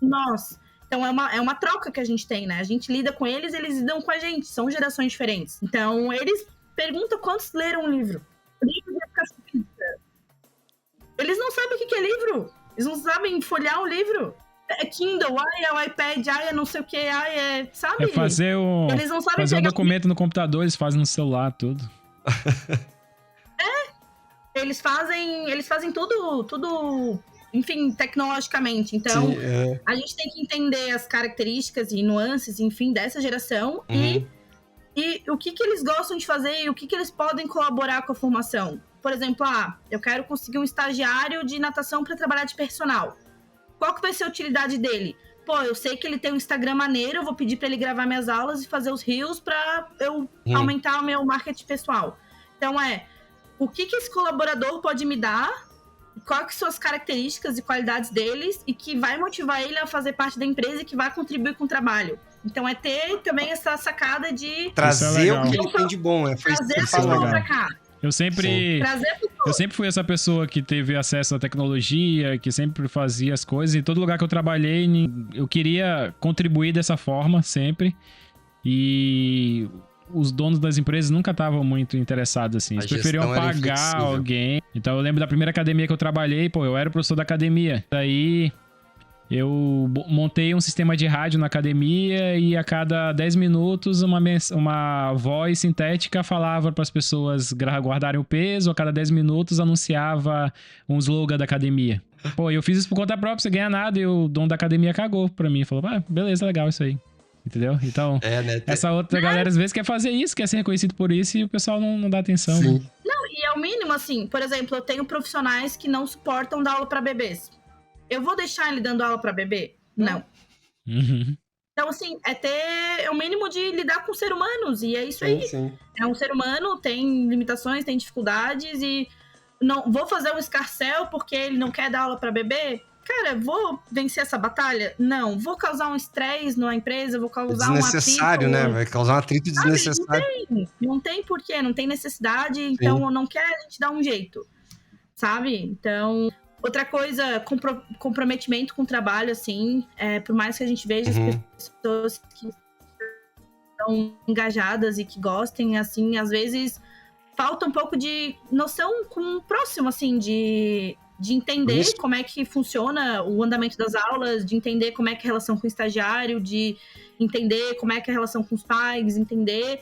nós. Então, é uma troca que a gente tem, né? A gente lida com eles, eles lidam com a gente. São gerações diferentes. Então, eles perguntam quantos leram um livro. Livro de educação física. Eles não sabem o que é livro. Eles não sabem folhear um livro. É Kindle, é o iPad, é não sei o que, sabe? É fazer eles não sabem um documento no computador, eles fazem no celular, tudo. Eles fazem tudo, enfim, tecnologicamente. Então, a gente tem que entender as características e nuances, enfim, dessa geração e o que eles gostam de fazer e o que eles podem colaborar com a formação. Por exemplo, eu quero conseguir um estagiário de natação para trabalhar de personal. Qual que vai ser a utilidade dele? Pô, eu sei que ele tem um Instagram maneiro, eu vou pedir para ele gravar minhas aulas e fazer os reels para eu aumentar o meu marketing pessoal. Então, o que esse colaborador pode me dar, quais são as características e qualidades deles e que vai motivar ele a fazer parte da empresa e que vai contribuir com o trabalho. Então, é ter também essa sacada de... trazer o que ele tem de bom. Trazer a pessoa pra cá. Eu sempre fui essa pessoa que teve acesso à tecnologia, que sempre fazia as coisas. Em todo lugar que eu trabalhei, eu queria contribuir dessa forma, sempre. E os donos das empresas nunca estavam muito interessados, assim. Eles preferiam pagar alguém. Então, eu lembro da primeira academia que eu trabalhei, eu era o professor da academia. Daí, eu montei um sistema de rádio na academia e a cada 10 minutos uma voz sintética falava para as pessoas guardarem o peso, a cada 10 minutos anunciava um slogan da academia. Eu fiz isso por conta própria, sem ganhar nada, e o dono da academia cagou pra mim, falou, beleza, legal isso aí. Entendeu? Então, essa outra galera às vezes quer fazer isso, quer ser reconhecido por isso e o pessoal não dá atenção. Sim. Né? Não, e é o mínimo, assim, por exemplo, eu tenho profissionais que não suportam dar aula para bebês. Eu vou deixar ele dando aula para bebê? Não. Então, assim, é o mínimo de lidar com ser humanos, e é isso aí. Sim. É um ser humano, tem limitações, tem dificuldades, e não vou fazer um escarcéu porque ele não quer dar aula para bebê? Cara, vou vencer essa batalha? Não. Vou causar um estresse na empresa, vou causar um atrito. Desnecessário, né? Vai causar um atrito desnecessário. Não tem porquê, não tem necessidade, então não quer, a gente dá um jeito, sabe? Então... Outra coisa, comprometimento com o trabalho, assim, por mais que a gente veja as pessoas que estão engajadas e que gostem, assim, às vezes falta um pouco de noção com o próximo, assim, de entender como é que funciona o andamento das aulas, de entender como é que é a relação com o estagiário, de entender como é que é a relação com os pais, entender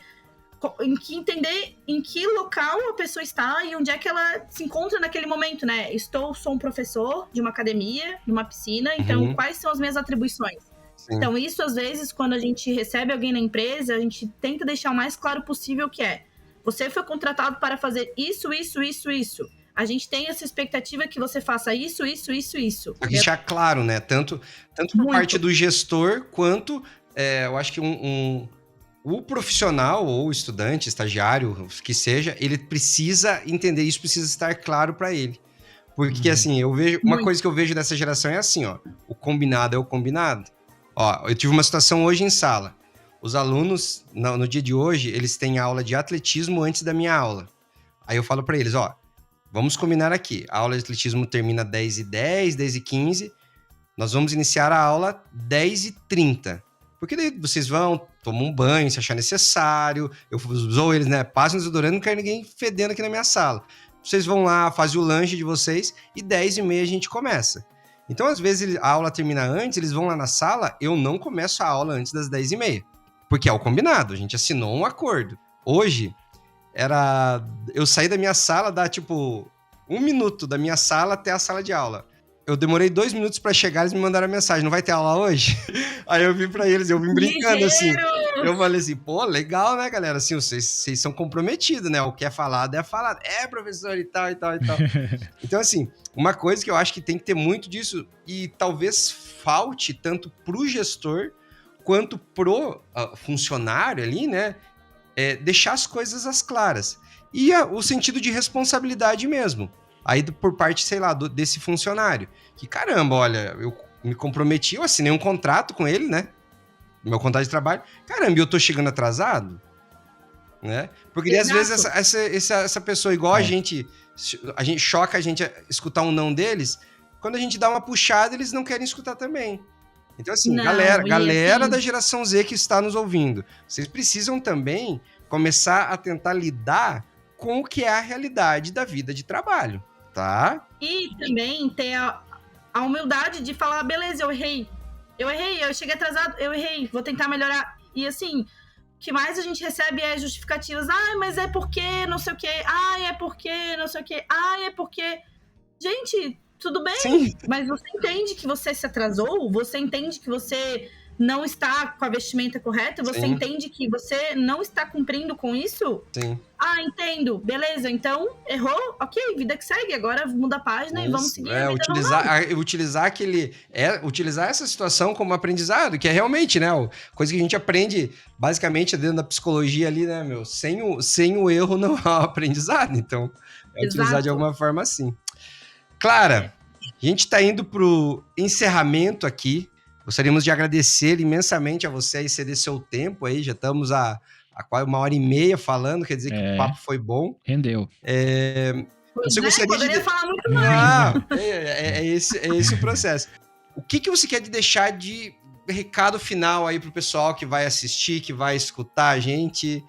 em que local a pessoa está e onde é que ela se encontra naquele momento, né? Sou um professor de uma academia, de uma piscina, então quais são as minhas atribuições? Sim. Então isso, às vezes, quando a gente recebe alguém na empresa, a gente tenta deixar o mais claro possível que você foi contratado para fazer isso. A gente tem essa expectativa que você faça isso. Aqui deixar claro, né? Tanto por parte do gestor, quanto, eu acho que o profissional ou estudante, estagiário, que seja, ele precisa entender isso, precisa estar claro para ele. Porque, assim, eu vejo... Uma coisa que eu vejo dessa geração é assim, o combinado é o combinado. Eu tive uma situação hoje em sala. Os alunos, no dia de hoje, eles têm aula de atletismo antes da minha aula. Aí eu falo para eles, vamos combinar aqui. A aula de atletismo termina 10h10, 10h15. Nós vamos iniciar a aula 10h30. Porque daí vocês vão, tomam um banho, se achar necessário. Eu zoo eles, né? Passam o desodorante, não quero ninguém fedendo aqui na minha sala. Vocês vão lá, fazem o lanche de vocês e 10h30 a gente começa. Então, às vezes, a aula termina antes, eles vão lá na sala, eu não começo a aula antes das 10h30. Porque é o combinado, a gente assinou um acordo. Hoje, eu saí da minha sala, dá tipo 1 minuto da minha sala até a sala de aula. Eu demorei 2 minutos pra chegar, eles me mandaram a mensagem, não vai ter aula hoje? Aí eu vim pra eles, eu vim brincando assim. Eu falei assim, legal, né, galera? Assim, vocês são comprometidos, né? O que é falado é falado. Professor, e tal. Então, assim, uma coisa que eu acho que tem que ter muito disso, e talvez falte tanto pro gestor, quanto pro funcionário ali, né? deixar as coisas às claras. E o sentido de responsabilidade mesmo. Aí por parte, sei lá, desse funcionário. Que caramba, olha, eu me comprometi, eu assinei um contrato com ele, né? Meu contrato de trabalho. Caramba, e eu tô chegando atrasado? Né? Porque às vezes essa pessoa, igual a gente choca a gente a escutar um não deles, quando a gente dá uma puxada, eles não querem escutar também. Então, assim, Não, galera assim... da geração Z que está nos ouvindo, vocês precisam também começar a tentar lidar com o que é a realidade da vida de trabalho, tá? E também ter a humildade de falar, beleza, eu errei, eu cheguei atrasado, eu errei, vou tentar melhorar. E assim, o que mais a gente recebe é justificativas, mas é porque não sei o quê, é porque não sei o quê, é porque... Gente, tudo bem, sim, mas você entende que você se atrasou, você entende que você não está com a vestimenta correta, você sim, entende que você não está cumprindo com isso? Sim. Entendo, beleza, então errou, ok, vida que segue, agora muda a página e vamos seguir a vida utilizar essa situação como aprendizado, que é realmente, né, coisa que a gente aprende basicamente dentro da psicologia ali, né, meu, sem o erro não há aprendizado, então utilizar de alguma forma assim. Clara, a gente está indo para o encerramento aqui. Gostaríamos de agradecer imensamente a você aí, ceder seu tempo aí. Já estamos há quase 1h30 falando, quer dizer que o papo foi bom. Rendeu. Você gostaria poderia falar muito mais. É esse o processo. O que você quer deixar de recado final aí para o pessoal que vai assistir, que vai escutar a gente?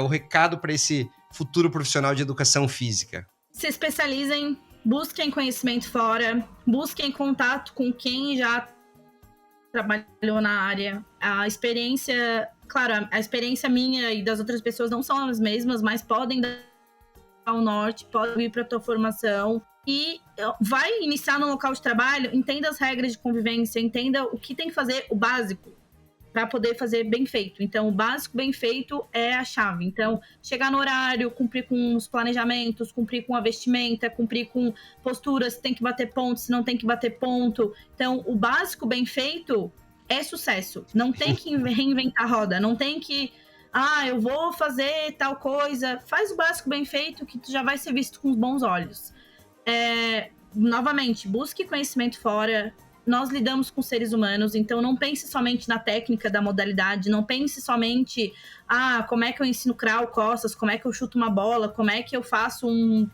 O recado para esse futuro profissional de educação física. Se especializem. Busquem conhecimento fora, busquem contato com quem já trabalhou na área. A experiência, claro, a experiência minha e das outras pessoas não são as mesmas, mas podem dar ao norte, podem ir para a tua formação. E vai iniciar no local de trabalho, entenda as regras de convivência, entenda o que tem que fazer, o básico, para poder fazer bem feito. Então, o básico bem feito é a chave. Então, chegar no horário, cumprir com os planejamentos, cumprir com a vestimenta, cumprir com posturas, se tem que bater ponto, se não tem que bater ponto. Então, o básico bem feito é sucesso. Não tem que reinventar a roda, não tem que... eu vou fazer tal coisa. Faz o básico bem feito que tu já vai ser visto com bons olhos. Novamente, busque conhecimento fora. Nós lidamos com seres humanos, então não pense somente na técnica da modalidade, não pense somente, como é que eu ensino crawl costas, como é que eu chuto uma bola, como é que eu faço um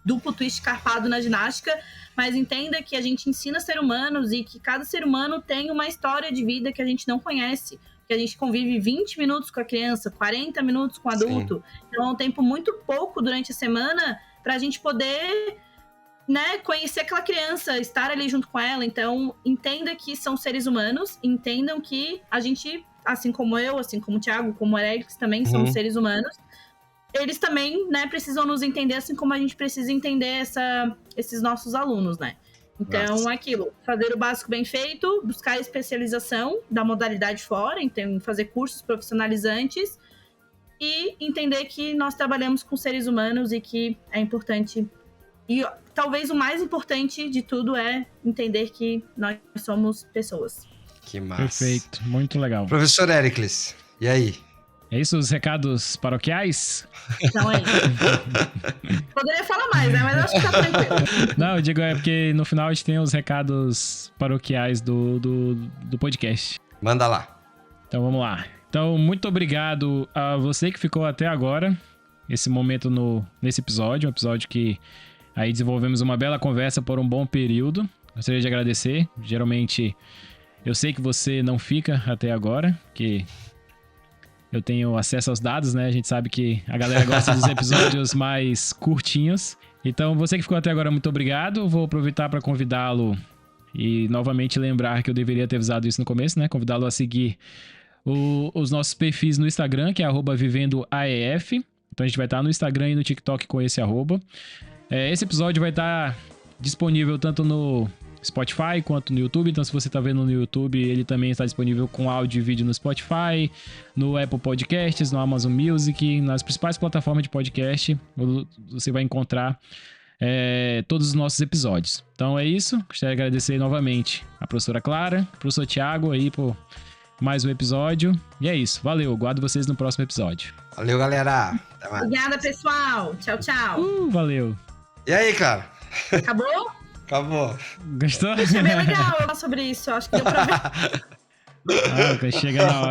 duplo twist carpado na ginástica, mas entenda que a gente ensina ser humanos e que cada ser humano tem uma história de vida que a gente não conhece, que a gente convive 20 minutos com a criança, 40 minutos com o adulto, sim, então é um tempo muito pouco durante a semana para a gente poder... conhecer aquela criança, estar ali junto com ela. Então, entenda que são seres humanos, entendam que a gente, assim como eu, assim como o Thiago, como o Alex, também somos seres humanos. Eles também, precisam nos entender, assim como a gente precisa entender esses nossos alunos, né? Então, aquilo, fazer o básico bem feito, buscar a especialização da modalidade fora, então fazer cursos profissionalizantes e entender que nós trabalhamos com seres humanos e que é importante. E talvez o mais importante de tudo é entender que nós somos pessoas. Que massa. Perfeito, muito legal. Professor Éricles, e aí? É isso, os recados paroquiais? Então é isso. Poderia falar mais, né? Mas acho que tá tranquilo. Não, eu digo porque no final a gente tem os recados paroquiais do podcast. Manda lá. Então vamos lá. Então, muito obrigado a você que ficou até agora, esse momento nesse episódio, um episódio que aí desenvolvemos uma bela conversa por um bom período. Gostaria de agradecer. Geralmente, eu sei que você não fica até agora, que eu tenho acesso aos dados, né? A gente sabe que a galera gosta dos episódios mais curtinhos. Então, você que ficou até agora, muito obrigado. Vou aproveitar para convidá-lo e novamente lembrar que eu deveria ter avisado isso no começo, né? Convidá-lo a seguir os nossos perfis no Instagram, que é @vivendoaef. Então, a gente vai estar no Instagram e no TikTok com esse @. Esse episódio vai estar disponível tanto no Spotify quanto no YouTube. Então, se você está vendo no YouTube, ele também está disponível com áudio e vídeo no Spotify, no Apple Podcasts, no Amazon Music, nas principais plataformas de podcast. Você vai encontrar todos os nossos episódios. Então, é isso. Gostaria de agradecer novamente a professora Clara, o professor Thiago aí por mais um episódio. E é isso. Valeu. Guardo vocês no próximo episódio. Valeu, galera. Até mais. Obrigada, pessoal. Tchau, tchau. Valeu. E aí, cara? Acabou? Acabou. Gostou? Achei bem legal falar sobre isso. Acho que deu pra ver. Chega na hora.